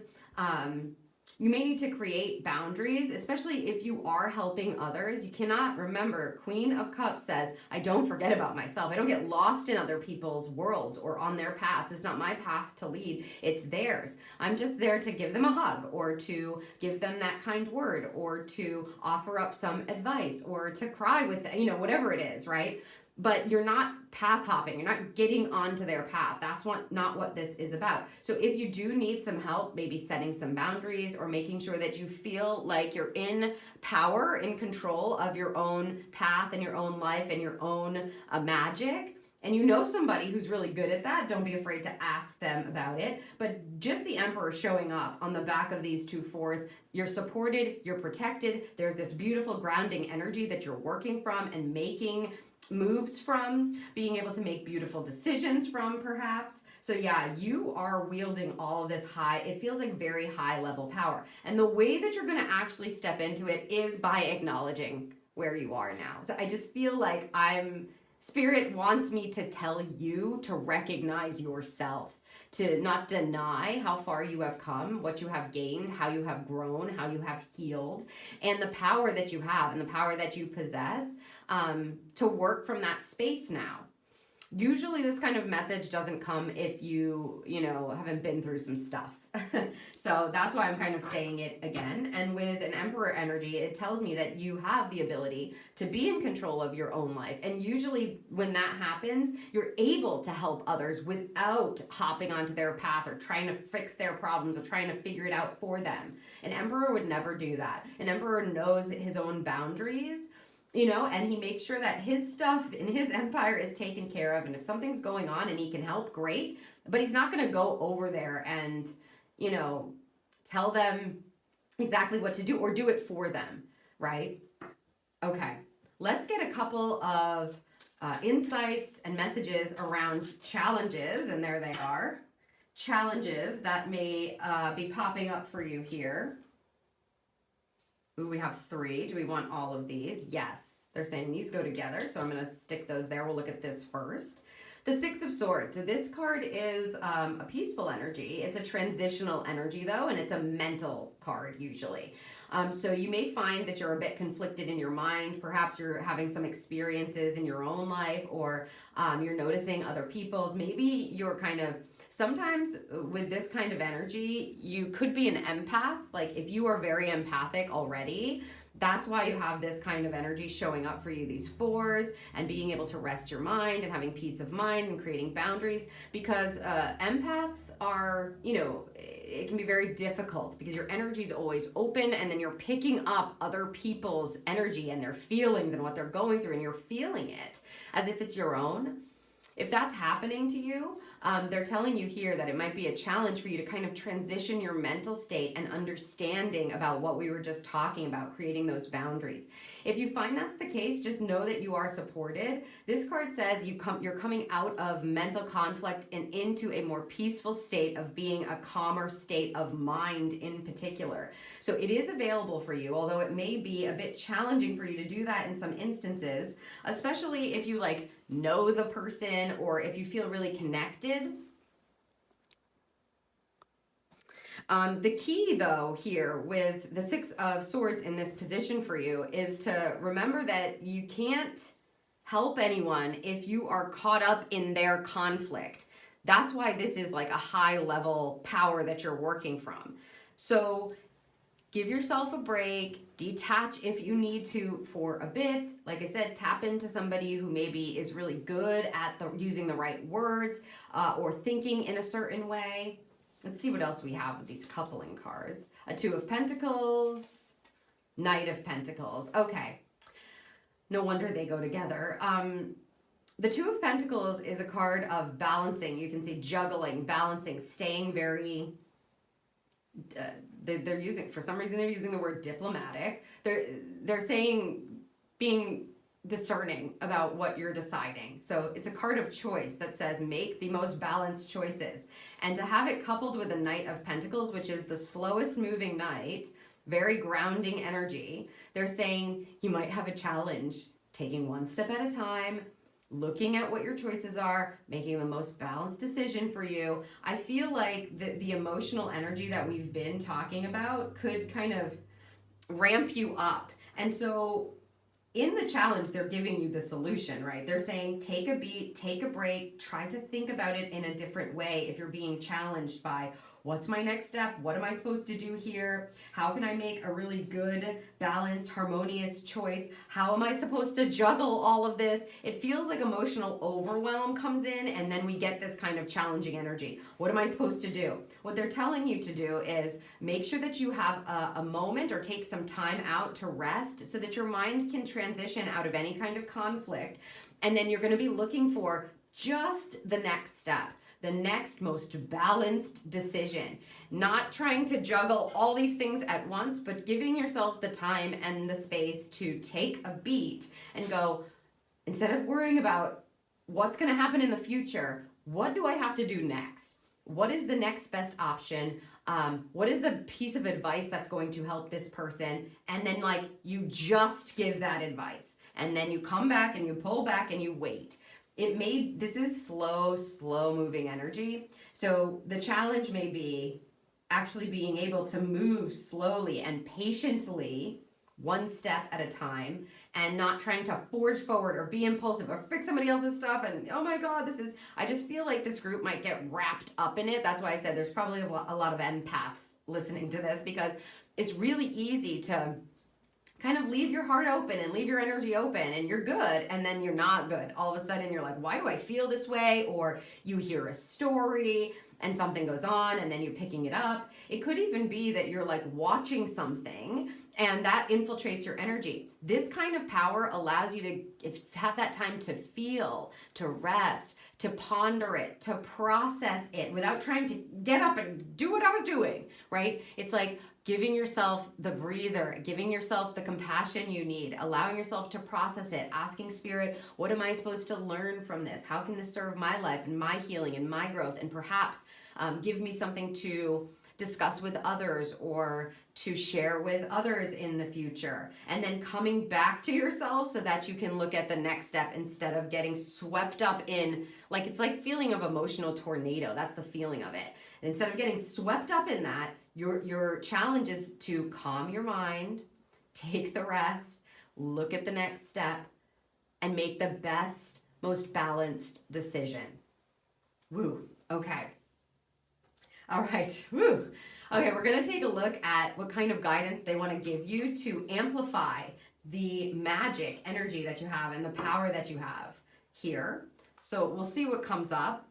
You may need to create boundaries, especially if you are helping others. You cannot, remember, Queen of Cups says, I don't forget about myself. I don't get lost in other people's worlds or on their paths. It's not my path to lead. It's theirs. I'm just there to give them a hug, or to give them that kind word, or to offer up some advice, or to cry with them, whatever it is, right? But you're not path hopping. You're not getting onto their path. That's not what this is about. So if you do need some help, maybe setting some boundaries or making sure that you feel like you're in power, in control of your own path and your own life and your own magic, and you know somebody who's really good at that, don't be afraid to ask them about it. But just the Emperor showing up on the back of these 2 4s, you're supported, you're protected. There's this beautiful grounding energy that you're working from and making moves from, being able to make beautiful decisions from, perhaps. So yeah, you are wielding all of this it feels like very high level power. And the way that you're going to actually step into it is by acknowledging where you are now. So I just feel like Spirit wants me to tell you to recognize yourself, to not deny how far you have come, what you have gained, how you have grown, how you have healed, and the power that you have and the power that you possess, to work from that space now. Usually this kind of message doesn't come if you haven't been through some stuff. So that's why I'm kind of saying it again. And with an Emperor energy, it tells me that you have the ability to be in control of your own life. And usually when that happens, you're able to help others without hopping onto their path or trying to fix their problems or trying to figure it out for them. An Emperor would never do that. An Emperor knows his own boundaries, and he makes sure that his stuff in his empire is taken care of. And if something's going on and he can help, great. But he's not going to go over there and, tell them exactly what to do or do it for them, right? Okay, let's get a couple of insights and messages around challenges. And there they are. Challenges that may be popping up for you here. Ooh, we have 3. Do we want all of these? Yes. They're saying these go together, so I'm going to stick those there. We'll look at this first. The Six of Swords. So this card is a peaceful energy. It's a transitional energy though, and it's a mental card usually. So you may find that you're a bit conflicted in your mind. Perhaps you're having some experiences in your own life, or you're noticing other people's. Maybe you're kind of, sometimes with this kind of energy, you could be an empath. Like if you are very empathic already, that's why you have this kind of energy showing up for you, these fours, and being able to rest your mind and having peace of mind and creating boundaries, because empaths are, it can be very difficult because your energy is always open, and then you're picking up other people's energy and their feelings and what they're going through, and you're feeling it as if it's your own. If that's happening to you, they're telling you here that it might be a challenge for you to kind of transition your mental state and understanding about what we were just talking about, creating those boundaries. If you find that's the case, just know that you are supported. This card says you're coming out of mental conflict and into a more peaceful state of being, a calmer state of mind in particular. So it is available for you, although it may be a bit challenging for you to do that in some instances, especially if you know the person or if you feel really connected. The key though here with the Six of Swords in this position for you is to remember that you can't help anyone if you are caught up in their conflict. That's why this is like a high level power that you're working from. So give yourself a break, detach if you need to for a bit. Like I said, tap into somebody who maybe is really good at using the right words or thinking in a certain way. Let's see what else we have with these coupling cards. A Two of Pentacles, Knight of Pentacles. Okay, no wonder they go together. The Two of Pentacles is a card of balancing. You can see juggling, balancing, staying very... they're using, for some reason they're using the word diplomatic. They're saying being discerning about what you're deciding. So it's a card of choice that says make the most balanced choices. And to have it coupled with the Knight of Pentacles, which is the slowest moving knight, very grounding energy, they're saying you might have a challenge taking one step at a time, looking at what your choices are, making the most balanced decision for you. I feel like the emotional energy that we've been talking about could kind of ramp you up. And so in the challenge, they're giving you the solution, right? They're saying take a beat, take a break, try to think about it in a different way if you're being challenged by what's my next step? What am I supposed to do here? How can I make a really good, balanced, harmonious choice? How am I supposed to juggle all of this? It feels like emotional overwhelm comes in, and then we get this kind of challenging energy. What am I supposed to do? What they're telling you to do is make sure that you have a moment or take some time out to rest so that your mind can transition out of any kind of conflict. And then you're going to be looking for just the next step, the next most balanced decision. Not trying to juggle all these things at once, but giving yourself the time and the space to take a beat and go, instead of worrying about what's going to happen in the future, what do I have to do next? What is the next best option? What is the piece of advice that's going to help this person? And then you just give that advice. And then you come back and you pull back and you wait. This is slow moving energy. So the challenge may be actually being able to move slowly and patiently, one step at a time, and not trying to forge forward or be impulsive or fix somebody else's stuff. And oh my God, I just feel like this group might get wrapped up in it. That's why I said there's probably a lot of empaths listening to this, because it's really easy to kind of leave your heart open and leave your energy open, and you're good, and then you're not good. All of a sudden you're like, why do I feel this way? Or you hear a story and something goes on and then you're picking it up. It could even be that you're watching something and that infiltrates your energy. This kind of power allows you to have that time to feel, to rest, to ponder it, to process it without trying to get up and do what I was doing, right? It's like giving yourself the breather, giving yourself the compassion you need, allowing yourself to process it, asking Spirit, what am I supposed to learn from this? How can this serve my life and my healing and my growth? And perhaps give me something to discuss with others or to share with others in the future. And then coming back to yourself so that you can look at the next step instead of getting swept up in, like, it's like feeling of emotional tornado. That's the feeling of it. And instead of getting swept up in that, your challenge is to calm your mind, take the rest, look at the next step, and make the best, most balanced decision. Woo. Okay. All right. Woo. Okay, we're going to take a look at what kind of guidance they want to give you to amplify the magic energy that you have and the power that you have here. So we'll see what comes up.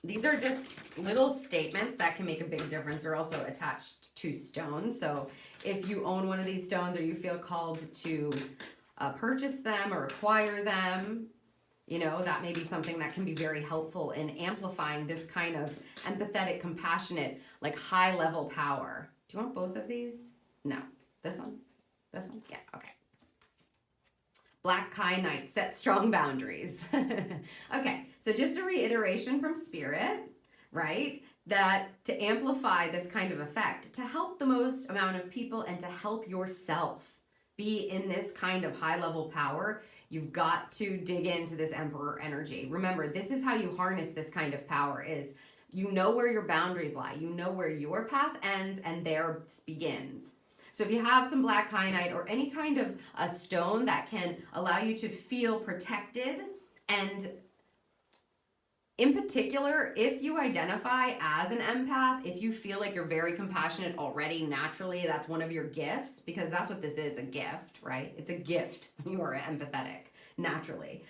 These are just little statements that can make a big difference. They're also attached to stones. So if you own one of these stones or you feel called to purchase them or acquire them, you know, that may be something that can be very helpful in amplifying this kind of empathetic, compassionate, like high-level power. Do you want both of these? No. This one? This one? Yeah, okay. Black Kyanite, set strong boundaries. Okay, so just a reiteration from Spirit, right? That to amplify this kind of effect, to help the most amount of people and to help yourself be in this kind of high-level power, you've got to dig into this Emperor energy. Remember, this is how you harness this kind of power is you know where your boundaries lie. You know where your path ends and theirs begins. So if you have some black kyanite or any kind of a stone that can allow you to feel protected, and in particular, if you identify as an empath, if you feel like you're very compassionate already naturally, that's one of your gifts, because that's what this is, a gift, right? It's a gift when you are empathetic naturally.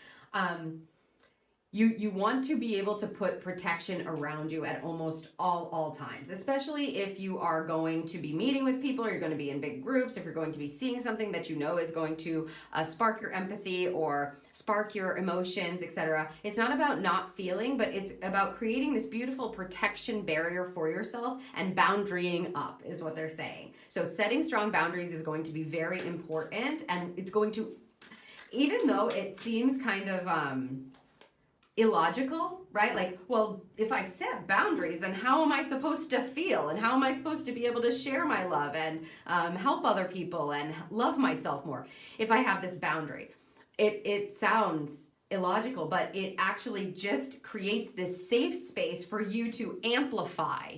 You want to be able to put protection around you at almost all times, especially if you are going to be meeting with people, or you're going to be in big groups, if you're going to be seeing something that you know is going to spark your empathy or spark your emotions, etc. It's not about not feeling, but it's about creating this beautiful protection barrier for yourself, and boundarying up is what they're saying. So setting strong boundaries is going to be very important, and it's going to, even though it seems kind of illogical, right? Like, well, if I set boundaries, then how am I supposed to feel? And how am I supposed to be able to share my love and help other people and love myself more if I have this boundary? It sounds illogical, but it actually just creates this safe space for you to amplify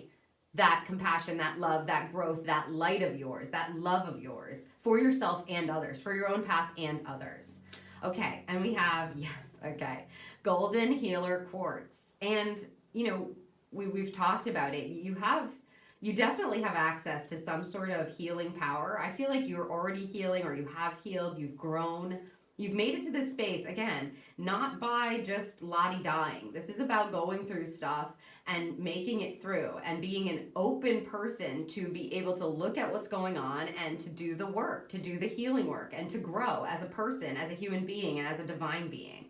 that compassion, that love, that growth, that light of yours, that love of yours for yourself and others, for your own path and others. Okay, and we have, yes, okay, golden healer quartz. And, you know, we've talked about it. You definitely have access to some sort of healing power. I feel like you're already healing, or you have healed, you've grown. You've made it to this space, again, not by just la-di-dying. This is about going through stuff and making it through and being an open person to be able to look at what's going on and to do the work, to do the healing work, and to grow as a person, as a human being, and as a divine being.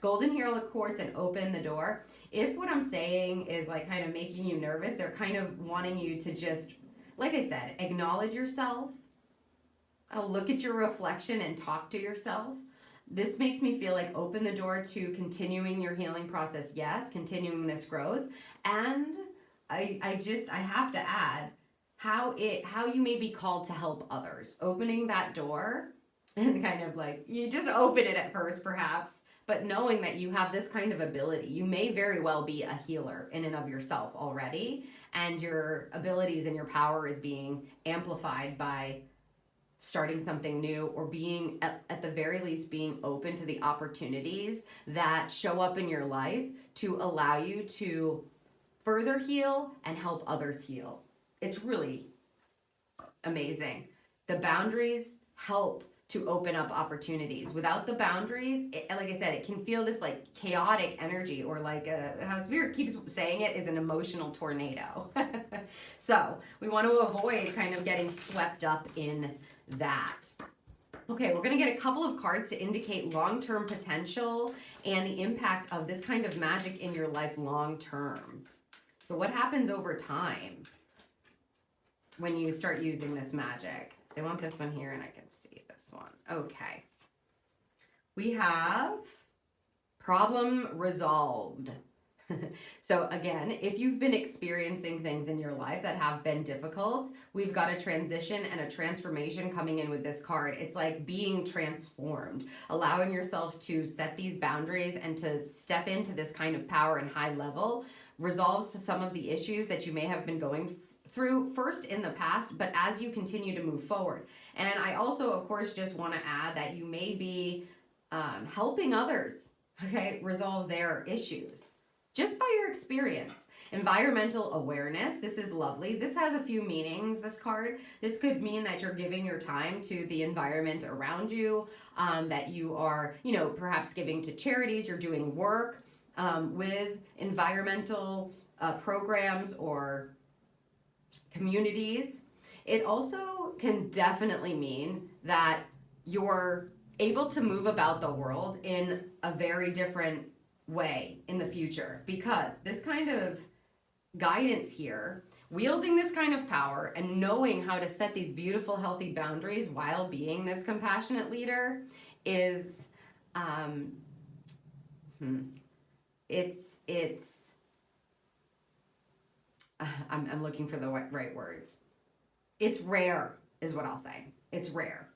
Golden healer quartz and open the door. If what I'm saying is like kind of making you nervous, they're kind of wanting you to just, like I said, acknowledge yourself. Look at your reflection and talk to yourself. This makes me feel like open the door to continuing your healing process. Yes, continuing this growth. And I have to add how you may be called to help others. Opening that door, and kind of like, you just open it at first perhaps, but knowing that you have this kind of ability. You may very well be a healer in and of yourself already, and your abilities and your power is being amplified by starting something new, or being, at the very least, being open to the opportunities that show up in your life to allow you to further heal and help others heal. It's really amazing. The boundaries help to open up opportunities. Without the boundaries, like I said, it can feel this like chaotic energy, or like how Spirit keeps saying it, is an emotional tornado. So we want to avoid kind of getting swept up in that. Okay, we're going to get a couple of cards to indicate long-term potential and the impact of this kind of magic in your life long-term. So what happens over time when you start using this magic? They want this one here, and I can see this one. Okay. We have problem resolved. So again, if you've been experiencing things in your life that have been difficult, we've got a transition and a transformation coming in with this card. It's like being transformed, allowing yourself to set these boundaries and to step into this kind of power and high level resolves some of the issues that you may have been going through first in the past, but as you continue to move forward. And I also, of course, just want to add that you may be helping others, okay, resolve their issues just by your experience. Environmental awareness, this is lovely. This has a few meanings, this card. This could mean that you're giving your time to the environment around you, that you are, perhaps giving to charities, you're doing work with environmental programs or communities. It also can definitely mean that you're able to move about the world in a very different way in the future, because this kind of guidance here, wielding this kind of power and knowing how to set these beautiful, healthy boundaries while being this compassionate leader is, I'm looking for the right words. It's rare, is what I'll say. It's rare.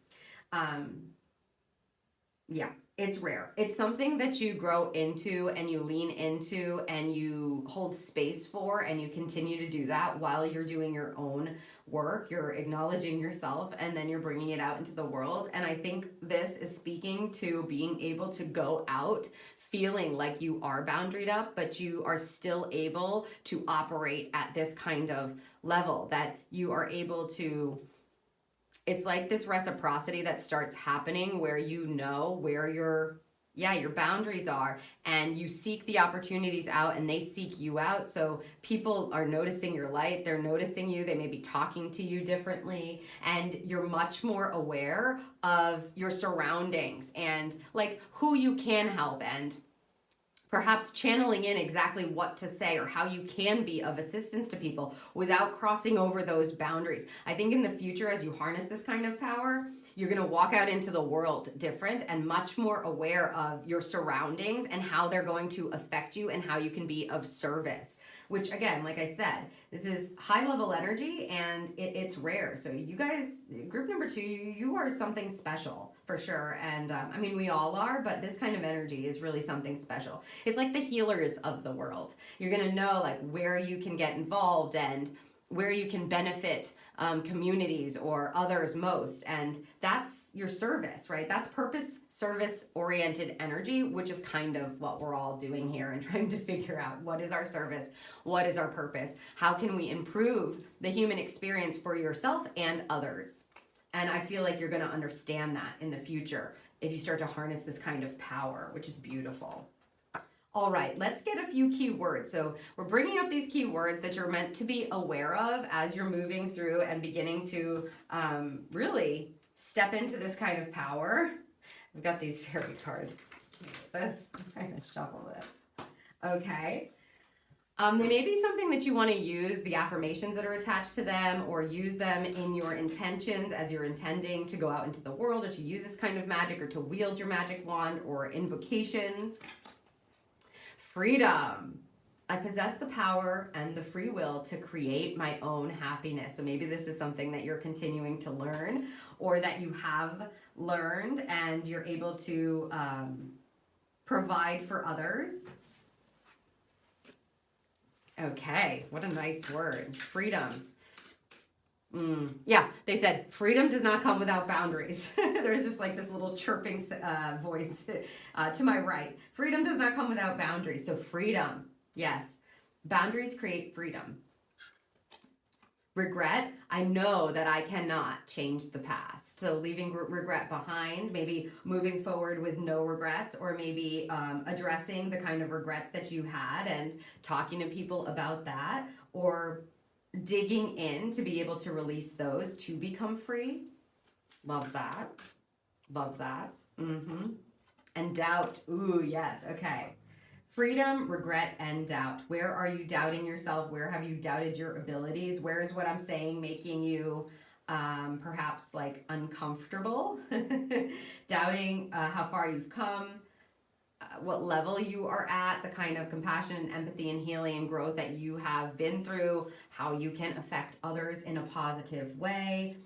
Yeah, it's rare. It's something that you grow into and you lean into and you hold space for, and you continue to do that while you're doing your own work. You're acknowledging yourself and then you're bringing it out into the world. And I think this is speaking to being able to go out feeling like you are boundaried up, but you are still able to operate at this kind of level, that you are able to, it's like this reciprocity that starts happening where you know where your boundaries are, and you seek the opportunities out and they seek you out. So people are noticing your light, they're noticing you, they may be talking to you differently, and you're much more aware of your surroundings and like who you can help, and perhaps channeling in exactly what to say or how you can be of assistance to people without crossing over those boundaries. I think in the future, as you harness this kind of power, you're going to walk out into the world different and much more aware of your surroundings and how they're going to affect you and how you can be of service. Which again, like I said, this is high level energy and it's rare. So you guys, group number 2, you are something special for sure. And I mean, we all are, but this kind of energy is really something special. It's like the healers of the world. You're going to know like where you can get involved and where you can benefit communities or others most. And that's your service, right? That's purpose, service oriented energy, which is kind of what we're all doing here and trying to figure out what is our service, what is our purpose, how can we improve the human experience for yourself and others. And I feel like you're going to understand that in the future if you start to harness this kind of power, which is beautiful. All right, let's get a few key words. So we're bringing up these key words that you're meant to be aware of as you're moving through and beginning to really step into this kind of power. We've got these fairy cards. Let's kind of shuffle it. Okay. They may be something that you want to use, the affirmations that are attached to them, or use them in your intentions as you're intending to go out into the world, or to use this kind of magic, or to wield your magic wand, or invocations. Freedom. I possess the power and the free will to create my own happiness. So maybe this is something that you're continuing to learn, or that you have learned and you're able to provide for others. Okay, what a nice word. Freedom. Yeah, they said freedom does not come without boundaries. There's just like this little chirping voice to my right. Freedom does not come without boundaries. So freedom, yes. Boundaries create freedom. Regret, I know that I cannot change the past. So leaving regret behind, maybe moving forward with no regrets, or maybe addressing the kind of regrets that you had and talking to people about that, or digging in to be able to release those to become free. Love that. Love that. And doubt. Ooh, yes. Okay. Freedom, regret, and doubt. Where are you doubting yourself? Where have you doubted your abilities? Where is what I'm saying making you perhaps like uncomfortable? Doubting how far you've come. what level you are at, the kind of compassion and empathy and healing and growth that you have been through, how you can affect others in a positive way.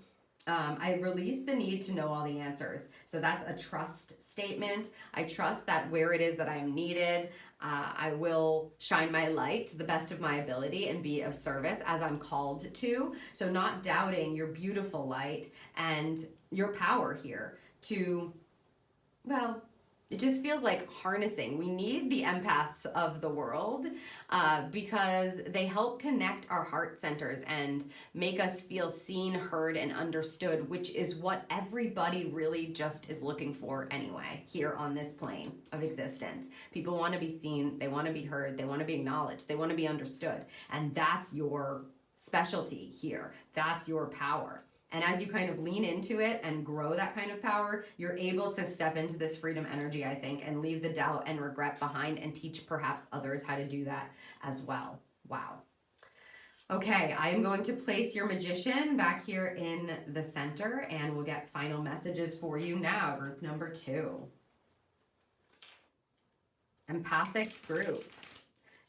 I release the need to know all the answers. So that's a trust statement. I trust that where it is that I am needed, I will shine my light to the best of my ability and be of service as I'm called to. So not doubting your beautiful light and your power here to, well, it just feels like harnessing. We need the empaths of the world because they help connect our heart centers and make us feel seen, heard, and understood, which is what everybody really just is looking for anyway here on this plane of existence. People want to be seen, they want to be heard, they want to be acknowledged, they want to be understood. And that's your specialty here. That's your power. And as you kind of lean into it and grow that kind of power, you're able to step into this freedom energy, I think, and leave the doubt and regret behind and teach perhaps others how to do that as well. Wow. Okay, I am going to place your magician back here in the center, and we'll get final messages for you now. Group number 2. Empathic group.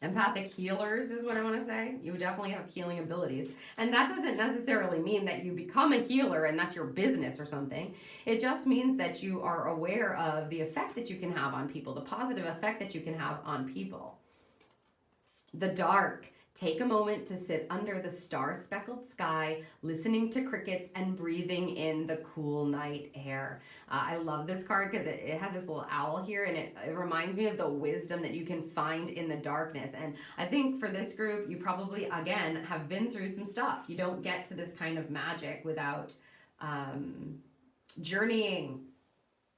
Empathic healers is what I want to say. You definitely have healing abilities. And that doesn't necessarily mean that you become a healer and that's your business or something. It just means that you are aware of the effect that you can have on people, the positive effect that you can have on people. The dark. Take a moment to sit under the star-speckled sky, listening to crickets and breathing in the cool night air. I love this card because it has this little owl here, and it reminds me of the wisdom that you can find in the darkness. And I think for this group, you probably, again, have been through some stuff. You don't get to this kind of magic without journeying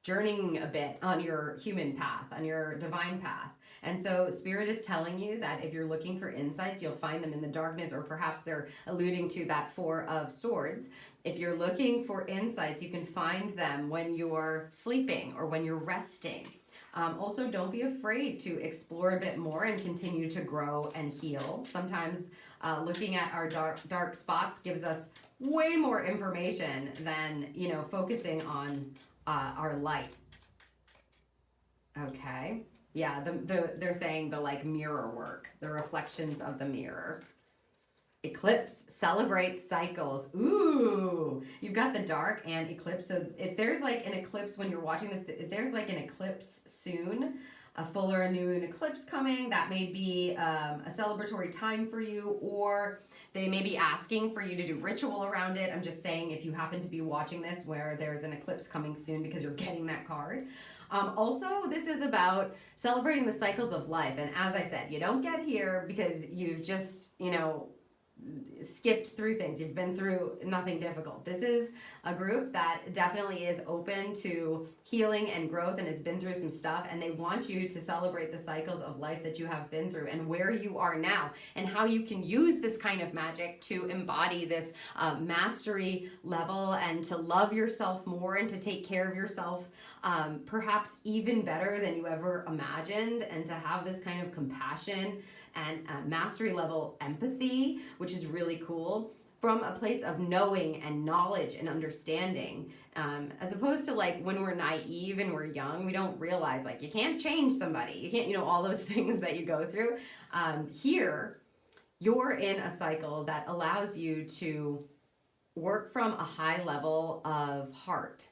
a bit on your human path, on your divine path. And so Spirit is telling you that if you're looking for insights, you'll find them in the darkness, or perhaps they're alluding to that 4 of Swords. If you're looking for insights, you can find them when you're sleeping or when you're resting. Also, don't be afraid to explore a bit more and continue to grow and heal. Sometimes looking at our dark spots gives us way more information than, focusing on our light. Okay. Yeah, they're saying the mirror work, the reflections of the mirror. Eclipse, celebrate cycles. Ooh, you've got the dark and eclipse. So if there's an eclipse when you're watching this, if there's an eclipse soon, a full or a new moon eclipse coming, that may be a celebratory time for you, or they may be asking for you to do ritual around it. I'm just saying if you happen to be watching this where there's an eclipse coming soon because you're getting that card. Also, this is about celebrating the cycles of life. And as I said, you don't get here because you've just, skipped through things. You've been through nothing difficult. This is a group that definitely is open to healing and growth and has been through some stuff, and they want you to celebrate the cycles of life that you have been through and where you are now and how you can use this kind of magic to embody this mastery level and to love yourself more and to take care of yourself perhaps even better than you ever imagined, and to have this kind of compassion and mastery level empathy, which is really cool, from a place of knowing and knowledge and understanding, as opposed to when we're naive and we're young, we don't realize you can't change somebody, you can't, all those things that you go through. Here, you're in a cycle that allows you to work from a high level of heart.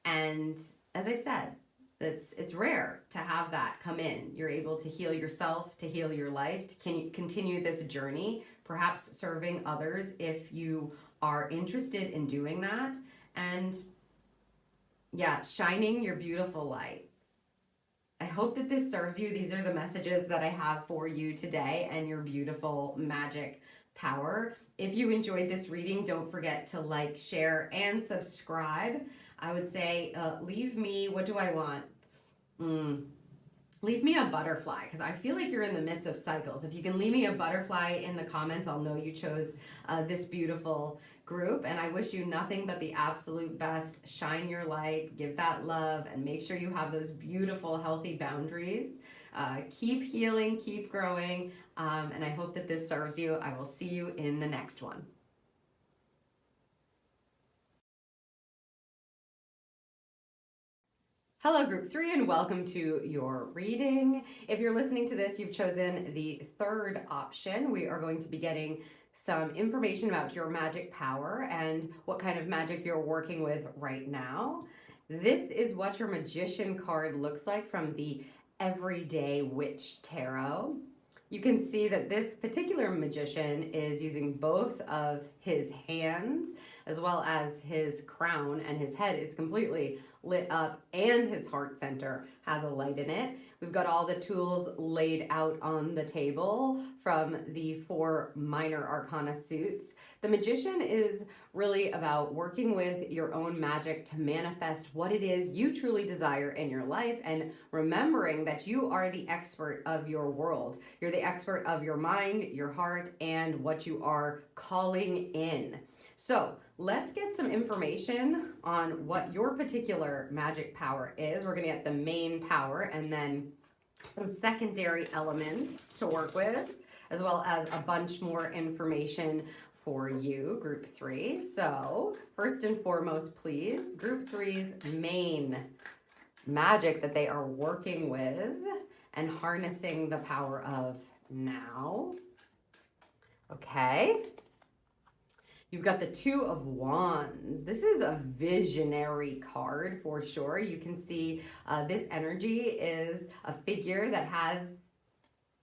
And as I said, it's rare to have that come in. You're able to heal yourself, to heal your life, to continue this journey, perhaps serving others if you are interested in doing that. And yeah, shining your beautiful light. I hope that this serves you. These are the messages that I have for you today and your beautiful magic power. If you enjoyed this reading, don't forget to like, share, and subscribe. I would say leave me, what do I want? Leave me a butterfly, because I feel like you're in the midst of cycles. If you can leave me a butterfly in the comments, I'll know you chose this beautiful group. And I wish you nothing but the absolute best. Shine your light, give that love, and make sure you have those beautiful, healthy boundaries. Keep healing, keep growing, and I hope that this serves you. I will see you in the next one. Hello, Group 3, and welcome to your reading. If you're listening to this, you've chosen the third option. We are going to be getting some information about your magic power and what kind of magic you're working with right now. This is what your Magician card looks like from the Everyday Witch Tarot. You can see that this particular magician is using both of his hands as well as his crown, and his head is completely lit up and his heart center has a light in it. We've got all the tools laid out on the table from the 4 minor arcana suits. The magician is really about working with your own magic to manifest what it is you truly desire in your life, and remembering that you are the expert of your world. You're the expert of your mind, your heart, and what you are calling in. So let's get some information on what your particular magic power is. We're going to get the main power and then some secondary elements to work with, as well as a bunch more information for you, Group 3. So first and foremost, please, Group 3's main magic that they are working with and harnessing the power of now. Okay. You've got the 2 of Wands. This is a visionary card for sure. You can see this energy is a figure that has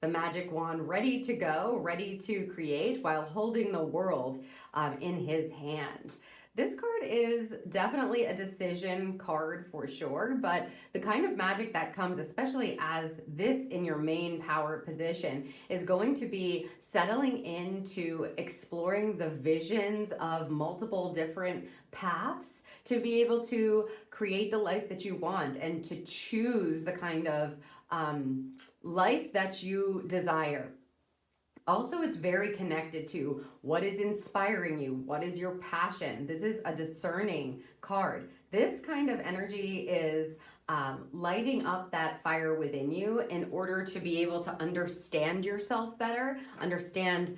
the magic wand ready to go, ready to create while holding the world in his hand. This card is definitely a decision card for sure, but the kind of magic that comes, especially as this in your main power position, is going to be settling into exploring the visions of multiple different paths to be able to create the life that you want and to choose the kind of life that you desire. Also, it's very connected to what is inspiring you, what is your passion. This is a discerning card. This kind of energy is lighting up that fire within you in order to be able to understand yourself better, understand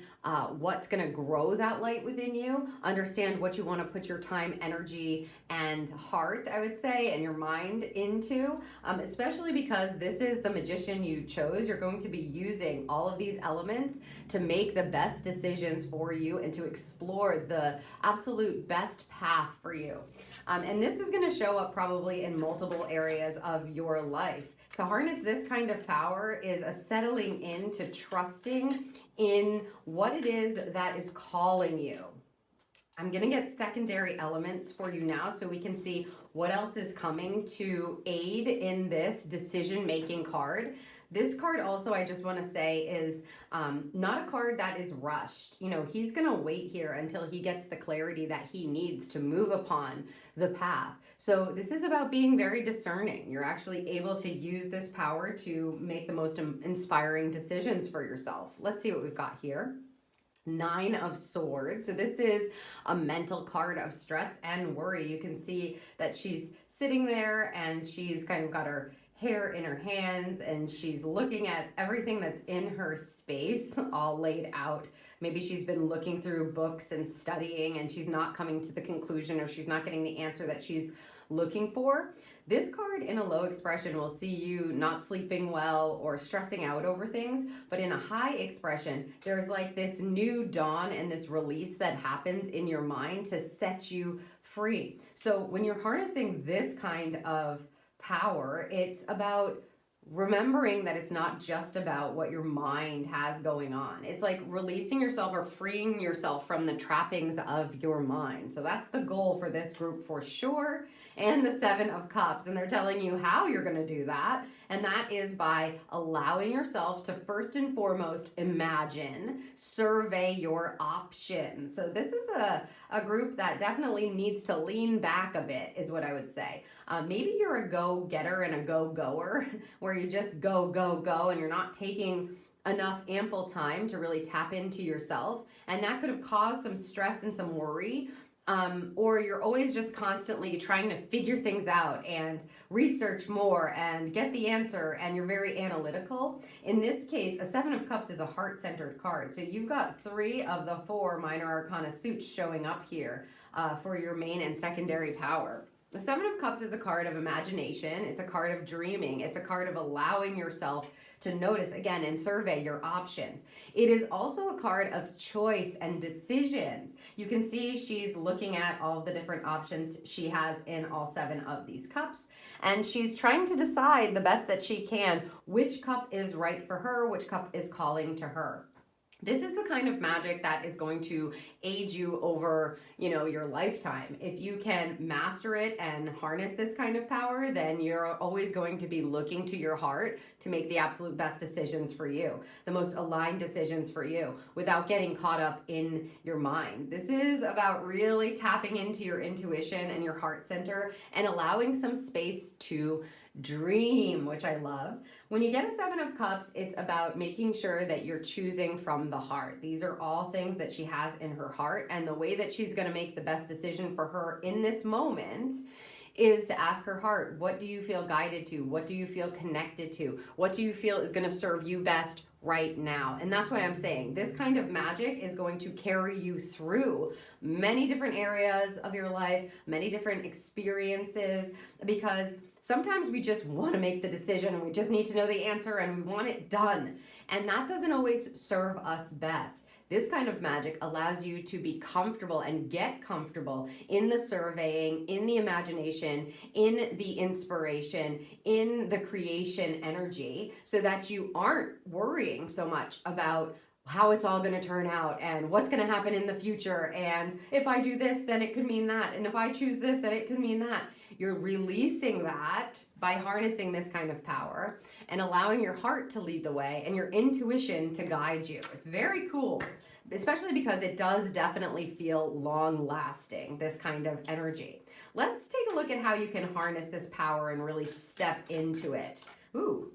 what's going to grow that light within you, understand what you want to put your time, energy, and heart, I would say, and your mind into, especially because this is the magician you chose. You're going to be using all of these elements to make the best decisions for you and to explore the absolute best path for you. And this is going to show up probably in multiple areas of your life. To harness this kind of power is a settling into trusting in what it is that is calling you. I'm going to get secondary elements for you now so we can see what else is coming to aid in this decision-making card. This card also, I just want to say, is not a card that is rushed. You know, he's going to wait here until he gets the clarity that he needs to move upon the path. So this is about being very discerning. You're actually able to use this power to make the most inspiring decisions for yourself. Let's see what we've got here. 9 of Swords. So this is a mental card of stress and worry. You can see that she's sitting there and she's kind of got her hair in her hands and she's looking at everything that's in her space all laid out. Maybe she's been looking through books and studying and she's not coming to the conclusion, or she's not getting the answer that she's looking for. This card in a low expression will see you not sleeping well or stressing out over things, but in a high expression, there's like this new dawn and this release that happens in your mind to set you free. So when you're harnessing this kind of power, it's about remembering that it's not just about what your mind has going on. It's like releasing yourself or freeing yourself from the trappings of your mind. So that's the goal for this group for sure. And the 7 of Cups, and they're telling you how you're going to do that, and that is by allowing yourself to first and foremost imagine, survey your options. So this is a group that definitely needs to lean back a bit, is what I would say. Maybe you're a go-getter and a go-goer, where you just go, go, go, and you're not taking enough ample time to really tap into yourself, and that could have caused some stress and some worry. Or you're always just constantly trying to figure things out and research more and get the answer, and you're very analytical. In this case, a 7 of Cups is a heart-centered card. So you've got 3 of the 4 minor arcana suits showing up here for your main and secondary power. The Seven of Cups is a card of imagination. It's a card of dreaming. It's a card of allowing yourself to notice again and survey your options. It is also a card of choice and decisions. You can see she's looking at all the different options she has in all 7 of these cups, and she's trying to decide the best that she can which cup is right for her, which cup is calling to her. This is the kind of magic that is going to aid you over, your lifetime. If you can master it and harness this kind of power, then you're always going to be looking to your heart to make the absolute best decisions for you, the most aligned decisions for you, without getting caught up in your mind. This is about really tapping into your intuition and your heart center and allowing some space to dream, which I love. When you get a 7 of Cups, it's about making sure that you're choosing from the heart. These are all things that she has in her heart, and the way that she's going to make the best decision for her in this moment is to ask her heart, what do you feel guided to? What do you feel connected to? What do you feel is going to serve you best right now? And that's why I'm saying this kind of magic is going to carry you through many different areas of your life, many different experiences, because sometimes we just want to make the decision and we just need to know the answer and we want it done. And that doesn't always serve us best. This kind of magic allows you to be comfortable and get comfortable in the surveying, in the imagination, in the inspiration, in the creation energy, so that you aren't worrying so much about how it's all going to turn out and what's going to happen in the future. And if I do this, then it could mean that. And if I choose this, then it could mean that. You're releasing that by harnessing this kind of power and allowing your heart to lead the way and your intuition to guide you. It's very cool, especially because it does definitely feel long lasting, this kind of energy. Let's take a look at how you can harness this power and really step into it. Ooh,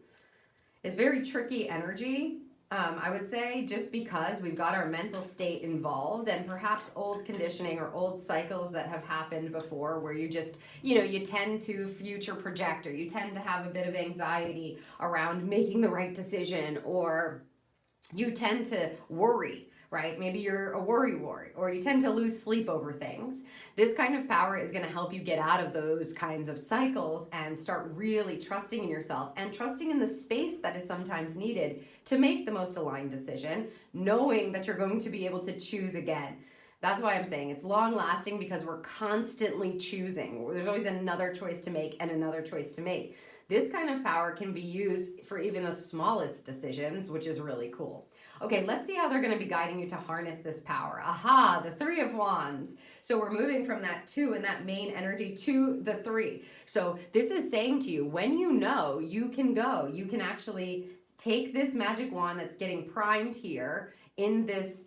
it's very tricky energy. I would say, just because we've got our mental state involved and perhaps old conditioning or old cycles that have happened before where you just, you tend to future project, or you tend to have a bit of anxiety around making the right decision, or you tend to worry, right? Maybe you're a worry wart, or you tend to lose sleep over things. This kind of power is going to help you get out of those kinds of cycles and start really trusting in yourself and trusting in the space that is sometimes needed to make the most aligned decision, knowing that you're going to be able to choose again. That's why I'm saying it's long lasting, because we're constantly choosing. There's always another choice to make and another choice to make. This kind of power can be used for even the smallest decisions, which is really cool. Okay, let's see how they're going to be guiding you to harness this power. Aha, the 3 of Wands. So we're moving from that 2 and that main energy to the 3. So this is saying to you, when you know you can go, you can actually take this magic wand that's getting primed here in this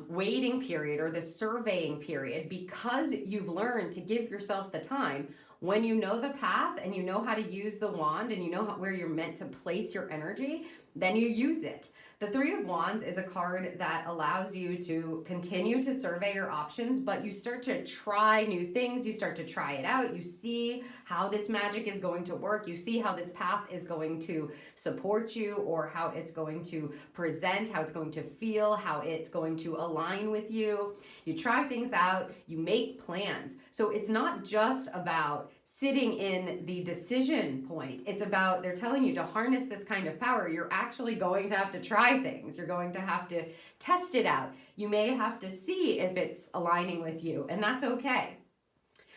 waiting period or this surveying period, because you've learned to give yourself the time. When you know the path and you know how to use the wand and you know where you're meant to place your energy, then you use it. The 3 of Wands is a card that allows you to continue to survey your options, but you start to try new things. You start to try it out. You see how this magic is going to work. You see how this path is going to support you, or how it's going to present, how it's going to feel, how it's going to align with you. You try things out. You make plans. So it's not just about sitting in the decision point. It's about, they're telling you to harness this kind of power. You're actually going to have to try things. You're going to have to test it out. You may have to see if it's aligning with you, and that's okay.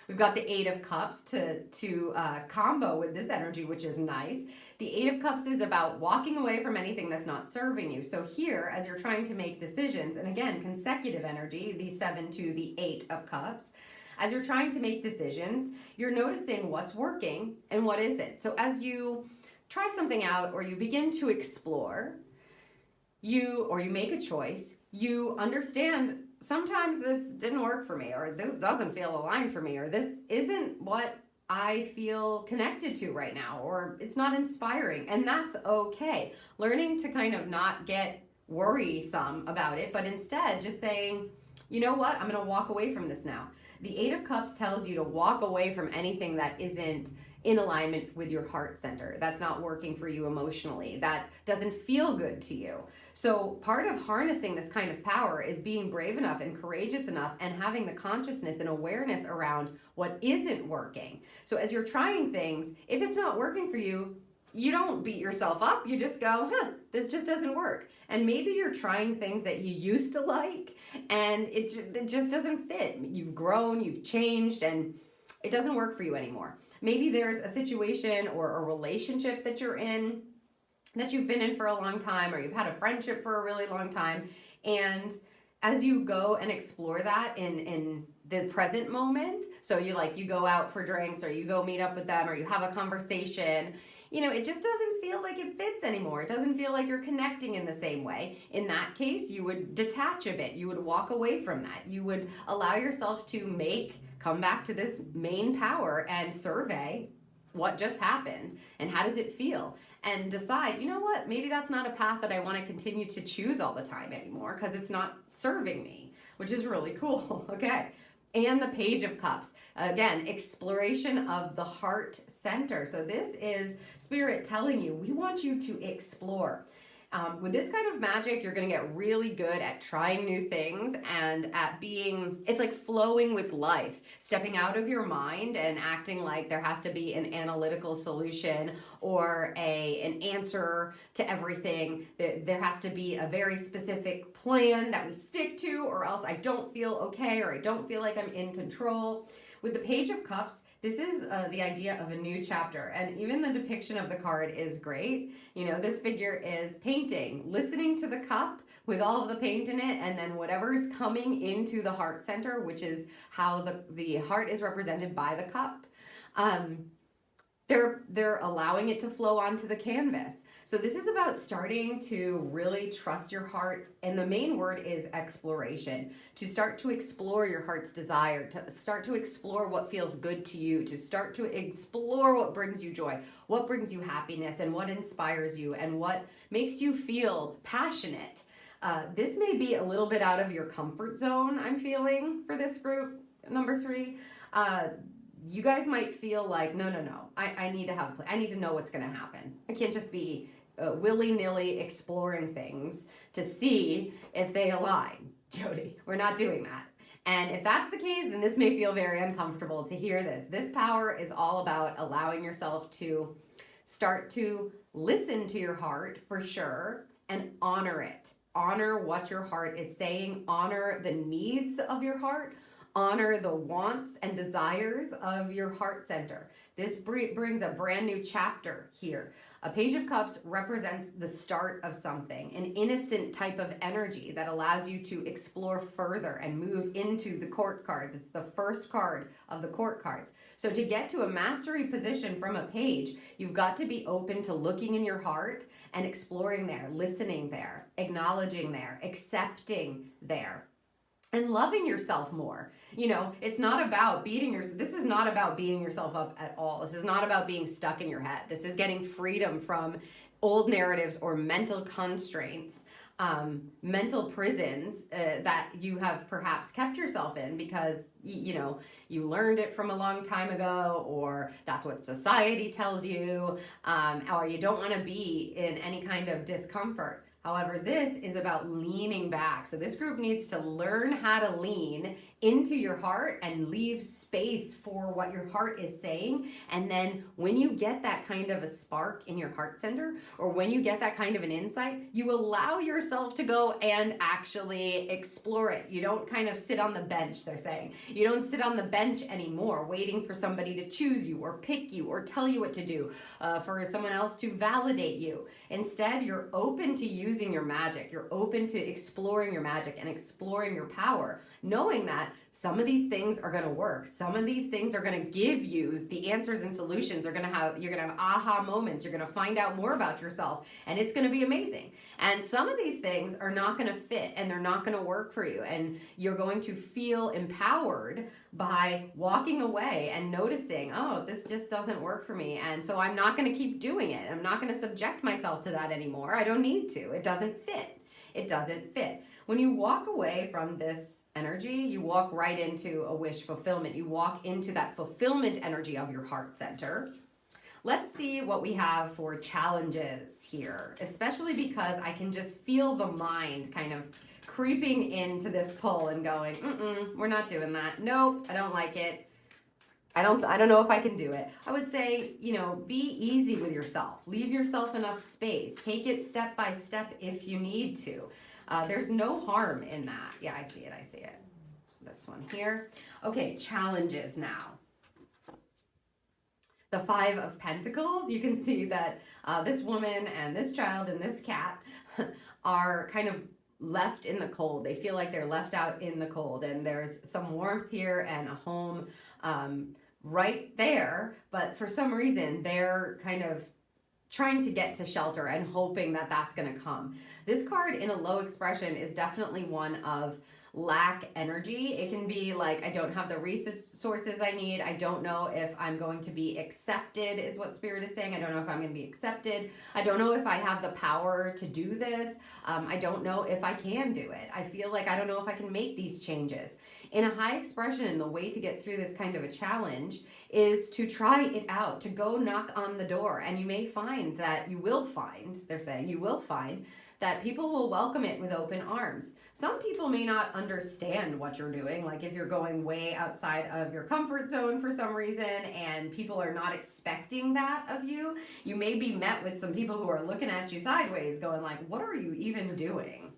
We've got the 8 of Cups to combo with this energy, which is nice. The 8 of Cups is about walking away from anything that's not serving you. So here, as you're trying to make decisions, and again, consecutive energy, the 7 to the 8 of Cups, as you're trying to make decisions, you're noticing what's working and what isn't. So as you try something out, or you begin to explore, you make a choice, you understand sometimes this didn't work for me, or this doesn't feel aligned for me, or this isn't what I feel connected to right now, or it's not inspiring, and that's okay. Learning to kind of not get worrisome about it, but instead just saying, you know what, I'm going to walk away from this now. The 8 of Cups tells you to walk away from anything that isn't in alignment with your heart center. That's not working for you emotionally. That doesn't feel good to you. So part of harnessing this kind of power is being brave enough and courageous enough and having the consciousness and awareness around what isn't working. So as you're trying things, if it's not working for you, you don't beat yourself up. You just go, this just doesn't work. And maybe you're trying things that you used to like and it just doesn't fit. You've grown, you've changed, and it doesn't work for you anymore. Maybe there's a situation or a relationship that you're in, that you've been in for a long time, or you've had a friendship for a really long time. And as you go and explore that in the present moment, so you go out for drinks, or you go meet up with them, or you have a conversation, it just doesn't feel like it fits anymore. It doesn't feel like you're connecting in the same way. In that case, you would detach a bit. You would walk away from that. You would allow yourself to come back to this main power and survey what just happened and how does it feel, and decide, you know what, maybe that's not a path that I want to continue to choose all the time anymore because it's not serving me, which is really cool. Okay. And the Page of Cups. Again, exploration of the heart center. So this is Spirit telling you, we want you to explore. With this kind of magic, you're going to get really good at trying new things and at it's like flowing with life, stepping out of your mind and acting like there has to be an analytical solution or an answer to everything. There has to be a very specific plan that we stick to, or else I don't feel okay, or I don't feel like I'm in control. With the Page of Cups, this is the idea of a new chapter, and even the depiction of the card is great. This figure is painting, listening to the cup with all of the paint in it, and then whatever is coming into the heart center, which is how the heart is represented by the cup. They're allowing it to flow onto the canvas. So this is about starting to really trust your heart, and the main word is exploration. To start to explore your heart's desire, to start to explore what feels good to you, to start to explore what brings you joy, what brings you happiness, and what inspires you, and what makes you feel passionate. This may be a little bit out of your comfort zone, I'm feeling, for this group, number 3. You guys might feel like, no, I need to have a plan. I need to know what's going to happen. I can't just be willy-nilly exploring things to see if they align. Jodie, we're not doing that. And if that's the case, then this may feel very uncomfortable to hear this. This power is all about allowing yourself to start to listen to your heart, for sure, and honor it. Honor what your heart is saying. Honor the needs of your heart. Honor the wants and desires of your heart center. This brings a brand new chapter here. A Page of Cups represents the start of something, an innocent type of energy that allows you to explore further and move into the court cards. It's the first card of the court cards. So to get to a mastery position from a page, you've got to be open to looking in your heart and exploring there, listening there, acknowledging there, accepting there, and loving yourself more. It's not about this is not about beating yourself up at all. This is not about being stuck in your head. This is getting freedom from old narratives or mental constraints, mental prisons that you have perhaps kept yourself in because, you learned it from a long time ago, or that's what society tells you, or you don't want to be in any kind of discomfort. However, this is about leaning back. So this group needs to learn how to lean into your heart and leave space for what your heart is saying. And then when you get that kind of a spark in your heart center, or when you get that kind of an insight, you allow yourself to go and actually explore it. You don't kind of sit on the bench, they're saying. You don't sit on the bench anymore waiting for somebody to choose you or pick you or tell you what to do, for someone else to validate you. Instead, you're open to using your magic. You're open to exploring your magic and exploring your power, knowing that some of these things are going to work. Some of these things are going to give you the answers and solutions. You're going to have aha moments. You're going to find out more about yourself, and it's going to be amazing. And some of these things are not going to fit, and they're not going to work for you. And you're going to feel empowered by walking away and noticing, oh, this just doesn't work for me. And so I'm not going to keep doing it. I'm not going to subject myself to that anymore. I don't need to. It doesn't fit. It doesn't fit. When you walk away from this energy, you walk right into a wish fulfillment. You walk into that fulfillment energy of your heart center. let's see what we have for challenges here, especially because I can just feel the mind kind of creeping into this pull and going, we're not doing that. Nope, I don't like it. I don't know if I can do it. I would say, be easy with yourself. Leave yourself enough space. Take it step by step if you need to. There's no harm in that. Yeah, I see it. This one here. Okay, challenges now. The 5 of Pentacles, you can see that this woman and this child and this cat are kind of left in the cold. They feel like they're left out in the cold, and there's some warmth here and a home right there, but for some reason they're kind of trying to get to shelter and hoping that that's going to come. This card in a low expression is definitely one of lack energy. It can be like, I don't have the resources I need. I don't know if I'm going to be accepted, is what Spirit is saying. I don't know if I'm going to be accepted. I don't know if I have the power to do this. I don't know if I can do it. I feel like I don't know if I can make these changes. In a high expression, the way to get through this kind of a challenge is to try it out, to go knock on the door. And you may find that they're saying you will find that people will welcome it with open arms. Some people may not understand what you're doing, like if you're going way outside of your comfort zone for some reason and people are not expecting that of you, you may be met with some people who are looking at you sideways going like, what are you even doing?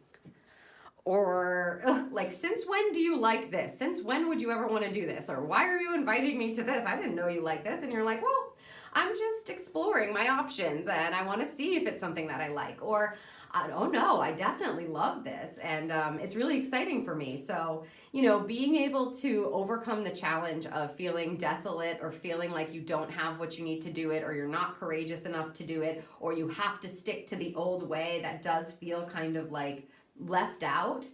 Or like, since when do you like this? Since when would you ever want to do this? Or why are you inviting me to this? I didn't know you like this. And you're like, well, I'm just exploring my options and I want to see if it's something that I like. Or, oh no, I definitely love this. And it's really exciting for me. So, being able to overcome the challenge of feeling desolate or feeling like you don't have what you need to do it, or you're not courageous enough to do it, or you have to stick to the old way that does feel kind of like left out.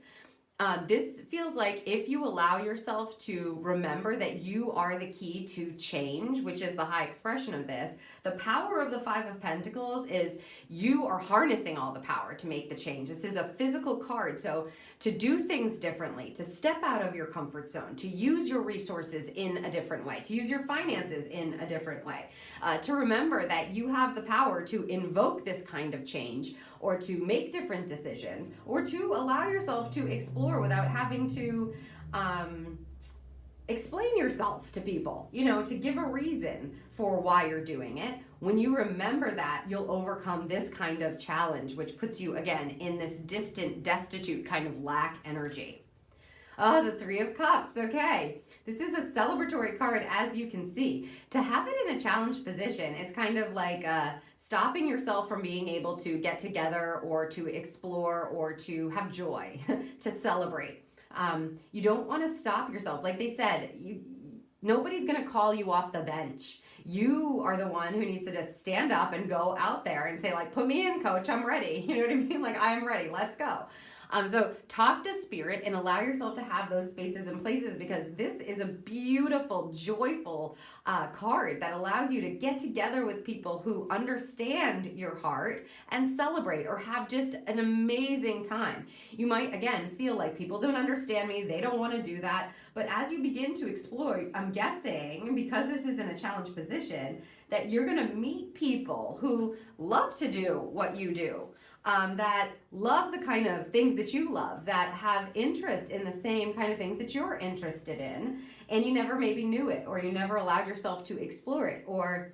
This feels like if you allow yourself to remember that you are the key to change, which is the high expression of this, the power of the 5 of Pentacles is you are harnessing all the power to make the change. This is a physical card. So to do things differently, to step out of your comfort zone, to use your resources in a different way, to use your finances in a different way, to remember that you have the power to invoke this kind of change, or to make different decisions, or to allow yourself to explore without having to explain yourself to people, to give a reason for why you're doing it. When you remember that, you'll overcome this kind of challenge, which puts you, again, in this distant, destitute kind of lack energy. The 3 of Cups, okay. This is a celebratory card, as you can see. To have it in a challenge position, it's kind of like stopping yourself from being able to get together or to explore or to have joy, to celebrate. You don't want to stop yourself. Like they said, nobody's going to call you off the bench. You are the one who needs to just stand up and go out there and say, like, put me in, coach, I'm ready. You know what I mean? Like, I'm ready, let's go. So talk to Spirit and allow yourself to have those spaces and places, because this is a beautiful, joyful card that allows you to get together with people who understand your heart and celebrate or have just an amazing time. You might, again, feel like people don't understand me, they don't want to do that, but as you begin to explore, I'm guessing, because this is in a challenge position, that you're going to meet people who love to do what you do. That love the kind of things that you love, that have interest in the same kind of things that you're interested in, and you never maybe knew it, or you never allowed yourself to explore it, or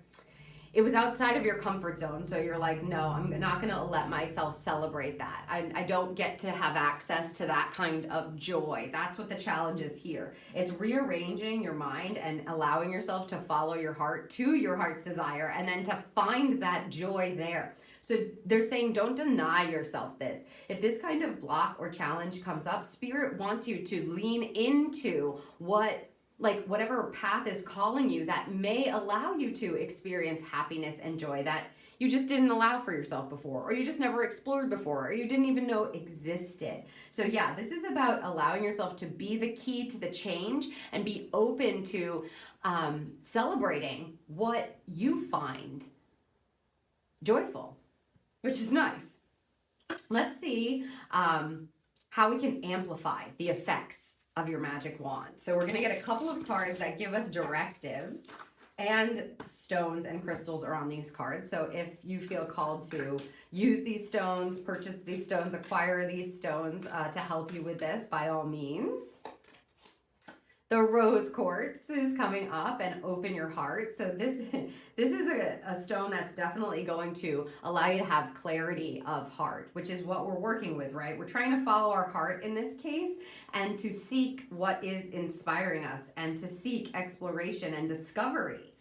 it was outside of your comfort zone, so you're like, no, I'm not going to let myself celebrate that. I don't get to have access to that kind of joy. That's what the challenge is here. It's rearranging your mind and allowing yourself to follow your heart to your heart's desire, and then to find that joy there. So they're saying, don't deny yourself this. If this kind of block or challenge comes up, Spirit wants you to lean into whatever path is calling you that may allow you to experience happiness and joy that you just didn't allow for yourself before, or you just never explored before, or you didn't even know existed. So yeah, this is about allowing yourself to be the key to the change and be open to celebrating what you find joyful, which is nice. Let's see how we can amplify the effects of your magic wand. So we're going to get a couple of cards that give us directives And stones and crystals are on these cards. So if you feel called to use these stones, purchase these stones, acquire these stones to help you with this, by all means. The rose quartz is coming up, and open your heart. So this is a stone that's definitely going to allow you to have clarity of heart, which is what we're working with, right? We're trying to follow our heart in this case and to seek what is inspiring us and to seek exploration and discovery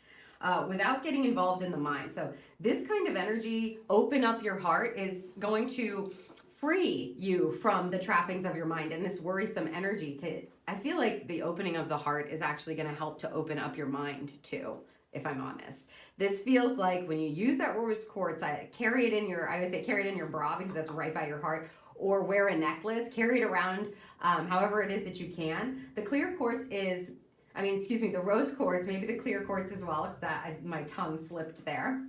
without getting involved in the mind. So this kind of energy, open up your heart, is going to free you from the trappings of your mind and this worrisome energy. I feel like the opening of the heart is actually going to help to open up your mind too, if I'm honest. This feels like when you use that rose quartz, I always say carry it in your bra, because that's right by your heart, or wear a necklace, carry it around however it is that you can. The clear quartz is, the rose quartz, maybe the clear quartz as well, because my tongue slipped there.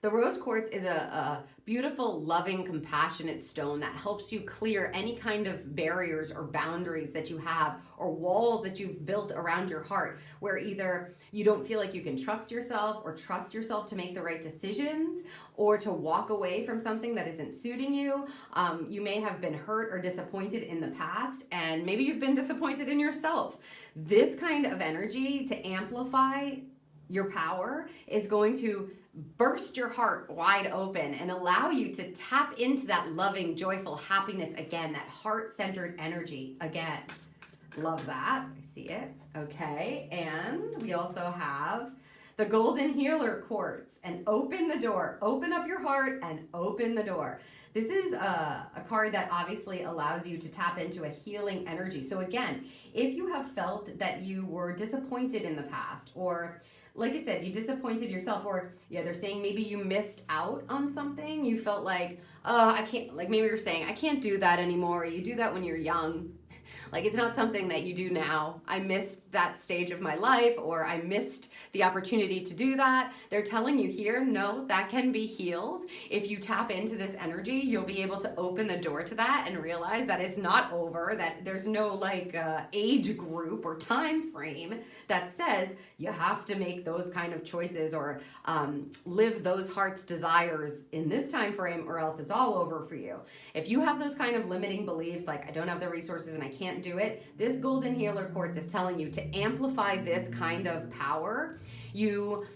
The rose quartz is a beautiful, loving, compassionate stone that helps you clear any kind of barriers or boundaries that you have or walls that you've built around your heart, where either you don't feel like you can trust yourself to make the right decisions, or to walk away from something that isn't suiting you. You may have been hurt or disappointed in the past, and maybe you've been disappointed in yourself. This kind of energy to amplify your power is going to burst your heart wide open and allow you to tap into that loving, joyful happiness again, that heart-centered energy again. Love that. I see it. Okay. And we also have the golden healer quartz, and open the door. Open up your heart and open the door. This is a card that obviously allows you to tap into a healing energy. So again, if you have felt that you were disappointed in the past, or like I said, you disappointed yourself, or they're saying maybe you missed out on something. You felt like, I can't, like maybe you're saying, I can't do that anymore. You do that when you're young. Like, it's not something that you do now. I missed that stage of my life, or I missed the opportunity to do that. They're telling you here, no, that can be healed. If you tap into this energy, you'll be able to open the door to that and realize that it's not over, that there's no age group or time frame that says you have to make those kind of choices or live those heart's desires in this time frame, or else it's all over for you. If you have those kind of limiting beliefs, like I don't have the resources and I can't do it, this golden healer quartz is telling you to amplify this kind of power. You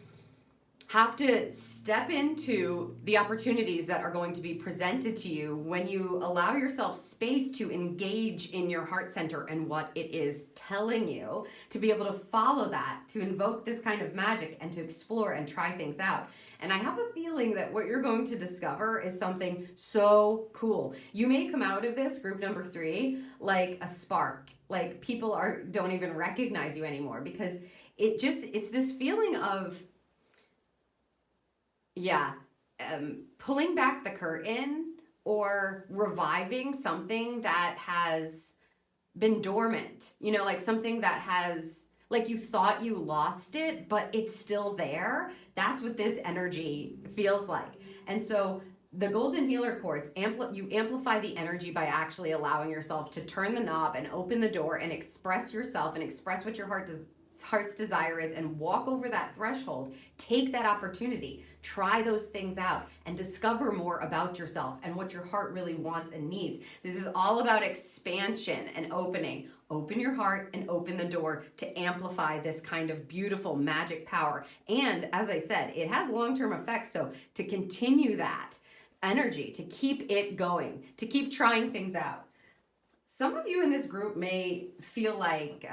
have to step into the opportunities that are going to be presented to you when you allow yourself space to engage in your heart center and what it is telling you, to be able to follow that, to invoke this kind of magic and to explore and try things out. And I have a feeling that what you're going to discover is something so cool. You may come out of this group number 3 like a spark, like people don't even recognize you anymore, because it's this feeling of, pulling back the curtain or reviving something that has been dormant, like something that has, like you thought you lost it, but it's still there. That's what this energy feels like. And so the golden healer quartz, you amplify the energy by actually allowing yourself to turn the knob and open the door and express yourself and express what your heart's desire is, and walk over that threshold. Take that opportunity, try those things out, and discover more about yourself and what your heart really wants and needs. This is all about expansion and opening. Open your heart and open the door to amplify this kind of beautiful magic power. And as I said, it has long-term effects. So to continue that energy, to keep it going, to keep trying things out. Some of you in this group may feel like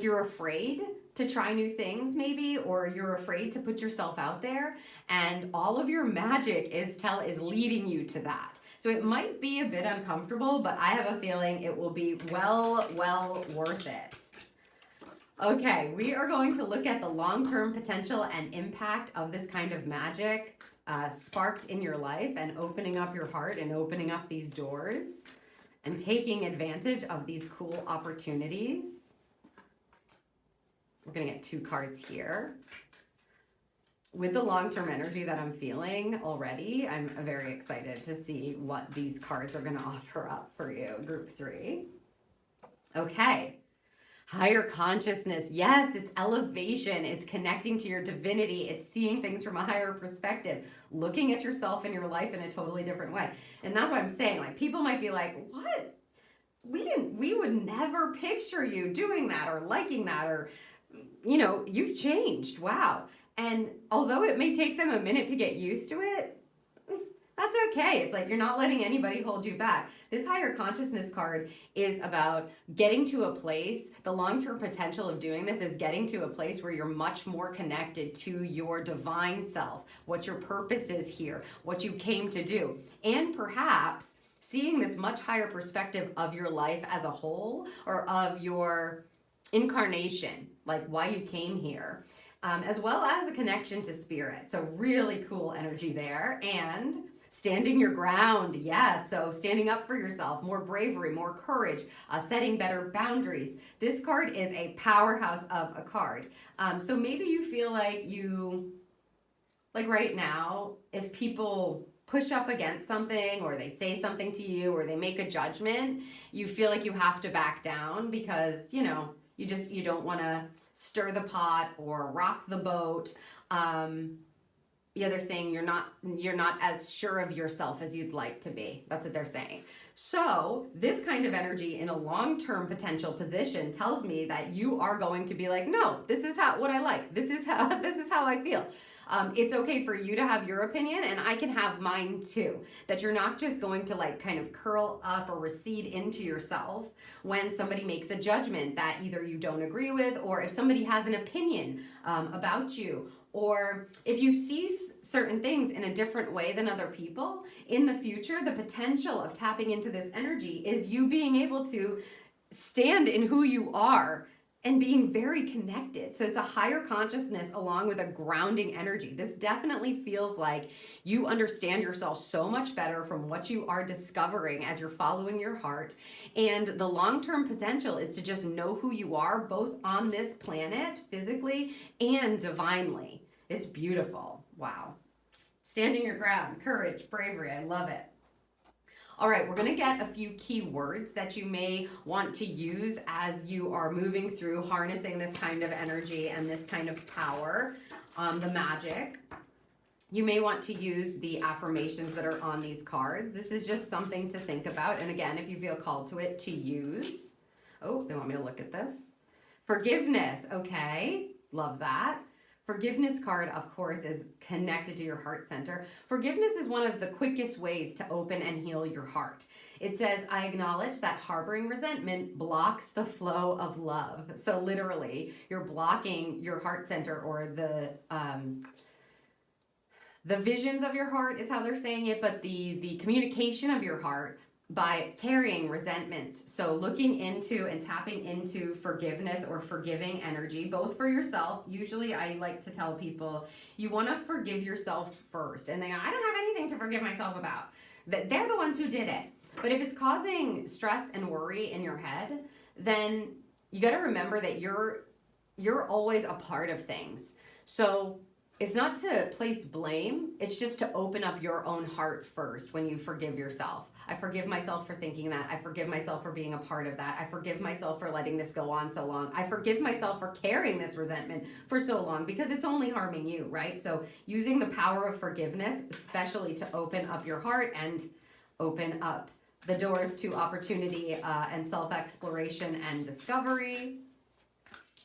you're afraid to try new things maybe, or you're afraid to put yourself out there, and all of your magic is leading you to that. So it might be a bit uncomfortable, but I have a feeling it will be well worth it. Okay, we are going to look at the long-term potential and impact of this kind of magic sparked in your life, and opening up your heart and opening up these doors and taking advantage of these cool opportunities. We're going to get 2 cards here. With the long-term energy that I'm feeling already, I'm very excited to see what these cards are going to offer up for you, group 3. Okay. Higher consciousness. Yes, it's elevation. It's connecting to your divinity. It's seeing things from a higher perspective, looking at yourself and your life in a totally different way. And that's what I'm saying. Like, people might be like, what? We would never picture you doing that or liking that, or, you've changed. Wow. And although it may take them a minute to get used to it, that's okay. It's like you're not letting anybody hold you back. This higher consciousness card is about getting to a place. The long-term potential of doing this is getting to a place where you're much more connected to your divine self, what your purpose is here, what you came to do, and perhaps seeing this much higher perspective of your life as a whole, or of your incarnation, like why you came here, as well as a connection to spirit. So really cool energy there. And standing your ground, yes. So standing up for yourself, more bravery, more courage, setting better boundaries. This card is a powerhouse of a card. So maybe you feel like right now, if people push up against something, or they say something to you, or they make a judgment, you feel like you have to back down because, you don't want to stir the pot or rock the boat. They're saying you're not as sure of yourself as you'd like to be. That's what they're saying. So this kind of energy in a long-term potential position tells me that you are going to be like, no, this is what I like. This is how I feel. It's okay for you to have your opinion, and I can have mine too. That you're not just going to like kind of curl up or recede into yourself when somebody makes a judgment that either you don't agree with, or if somebody has an opinion about you, or if you see certain things in a different way than other people. In the future, the potential of tapping into this energy is you being able to stand in who you are and being very connected. So it's a higher consciousness along with a grounding energy. This definitely feels like you understand yourself so much better from what you are discovering as you're following your heart. And the long-term potential is to just know who you are, both on this planet, physically, and divinely. It's beautiful. Wow. Standing your ground, courage, bravery. I love it. All right, we're going to get a few key words that you may want to use as you are moving through harnessing this kind of energy and this kind of power, the magic. You may want to use the affirmations that are on these cards. This is just something to think about. And again, if you feel called to it, to use. Oh, they want me to look at this. Forgiveness. Okay, love that. Forgiveness card, of course, is connected to your heart center. Forgiveness is one of the quickest ways to open and heal your heart. It says, I acknowledge that harboring resentment blocks the flow of love. So literally, you're blocking your heart center, or the visions of your heart is how they're saying it, but the communication of your heart by carrying resentments. So looking into and tapping into forgiveness or forgiving energy, both for yourself. Usually I like to tell people, you want to forgive yourself first. And they go, I don't have anything to forgive myself about. That they're the ones who did it. But if it's causing stress and worry in your head, then you got to remember that you're always a part of things. So it's not to place blame. It's just to open up your own heart first when you forgive yourself. I forgive myself for thinking that. I forgive myself for being a part of that. I forgive myself for letting this go on so long. I forgive myself for carrying this resentment for so long because it's only harming you, right? So using the power of forgiveness, especially to open up your heart and open up the doors to opportunity and self-exploration and discovery.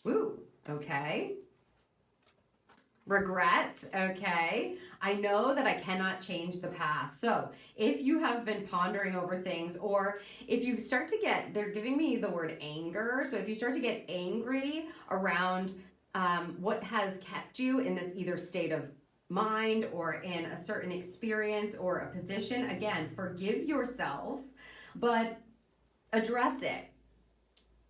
Woo, okay. Regret, okay. I know that I cannot change the past. So if you have been pondering over things, or if you start to get, they're giving me the word anger. So if you start to get angry around what has kept you in this either state of mind or in a certain experience or a position, again, forgive yourself, but address it.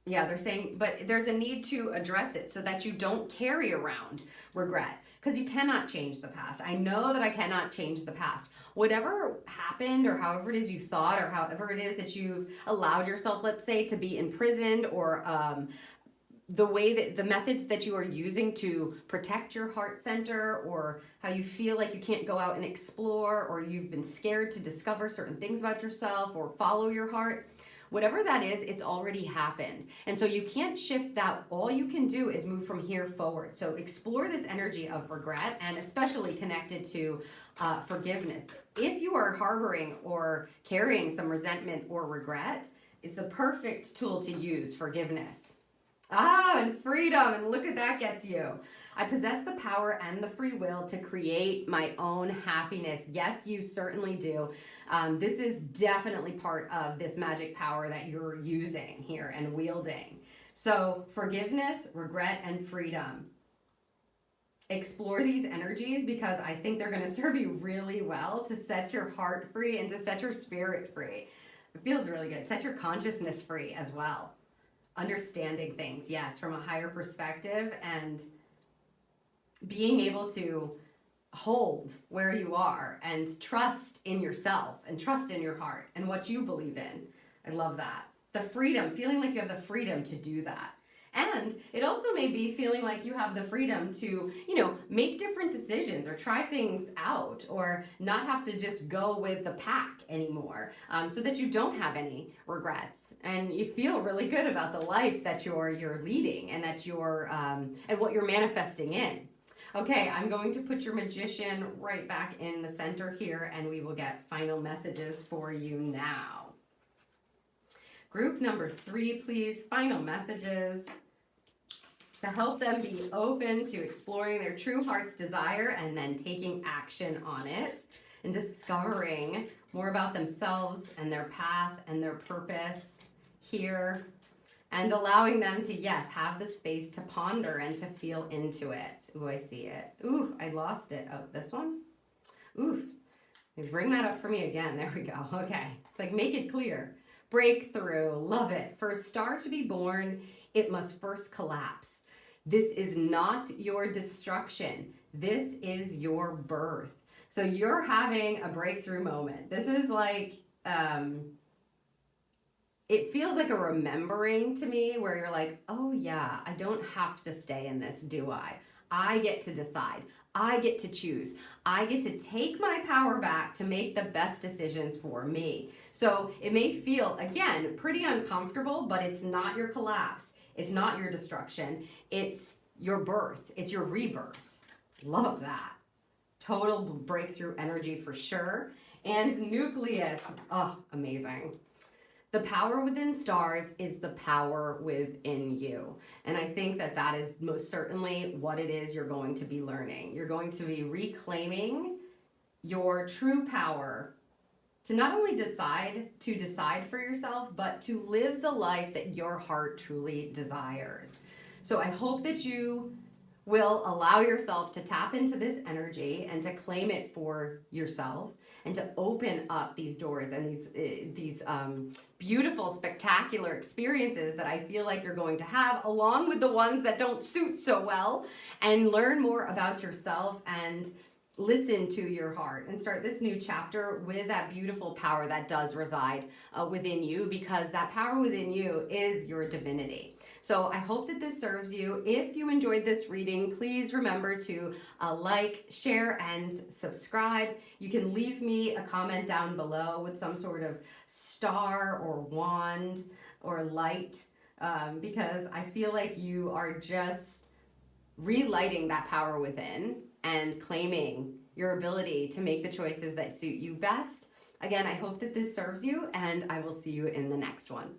Yeah, they're saying, but there's a need to address it so that you don't carry around regret, because you cannot change the past. I know that I cannot change the past. Whatever happened, or however it is you thought, or however it is that you've allowed yourself, let's say, to be imprisoned, or the way that the methods that you are using to protect your heart center, or how you feel like you can't go out and explore, or you've been scared to discover certain things about yourself or follow your heart. whatever that is, it's already happened. And so you can't shift that. All you can do is move from here forward. So explore this energy of regret, and especially connected to forgiveness. If you are harboring or carrying some resentment or regret, is the perfect tool to use forgiveness. And freedom, and look at that gets you. I possess the power and the free will to create my own happiness. Yes, you certainly do. This is definitely part of this magic power that you're using here and wielding. So forgiveness, regret, and freedom. Explore these energies because I think they're going to serve you really well to set your heart free and to set your spirit free. It feels really good. Set your consciousness free as well. Understanding things, yes, from a higher perspective, and being able to hold where you are and trust in yourself and trust in your heart and what you believe in. I love that. The freedom, feeling like you have the freedom to do that. And it also may be feeling like you have the freedom to, make different decisions or try things out, or not have to just go with the pack anymore, so that you don't have any regrets and you feel really good about the life that you're leading and that you're and what you're manifesting in. Okay, I'm going to put your magician right back in the center here, and we will get final messages for you now. Group number 3, please, final messages to help them be open to exploring their true heart's desire and then taking action on it and discovering more about themselves and their path and their purpose here, and allowing them to, yes, have the space to ponder and to feel into it. Ooh, I see it. Ooh, I lost it. Oh, this one? Ooh, bring that up for me again. There we go. Okay. It's like, make it clear. Breakthrough. Love it. For a star to be born, it must first collapse. This is not your destruction. This is your birth. So you're having a breakthrough moment. This is like, it feels like a remembering to me, where you're like, oh yeah, I don't have to stay in this, do I? I get to decide. I get to choose. I get to take my power back to make the best decisions for me. So it may feel, again, pretty uncomfortable, but it's not your collapse. It's not your destruction. It's your birth. It's your rebirth. Love that. Total breakthrough energy for sure. And nucleus. Oh, amazing. The power within stars is the power within you. And I think that is most certainly what it is you're going to be learning. You're going to be reclaiming your true power to not only decide for yourself, but to live the life that your heart truly desires. So I hope that you will allow yourself to tap into this energy and to claim it for yourself, and to open up these doors and these beautiful, spectacular experiences that I feel like you're going to have, along with the ones that don't suit so well, and learn more about yourself and listen to your heart and start this new chapter with that beautiful power that does reside within you, because that power within you is your divinity. So I hope that this serves you. If you enjoyed this reading, please remember to like, share, and subscribe. You can leave me a comment down below with some sort of star or wand or light, because I feel like you are just relighting that power within and claiming your ability to make the choices that suit you best. Again, I hope that this serves you, and I will see you in the next one.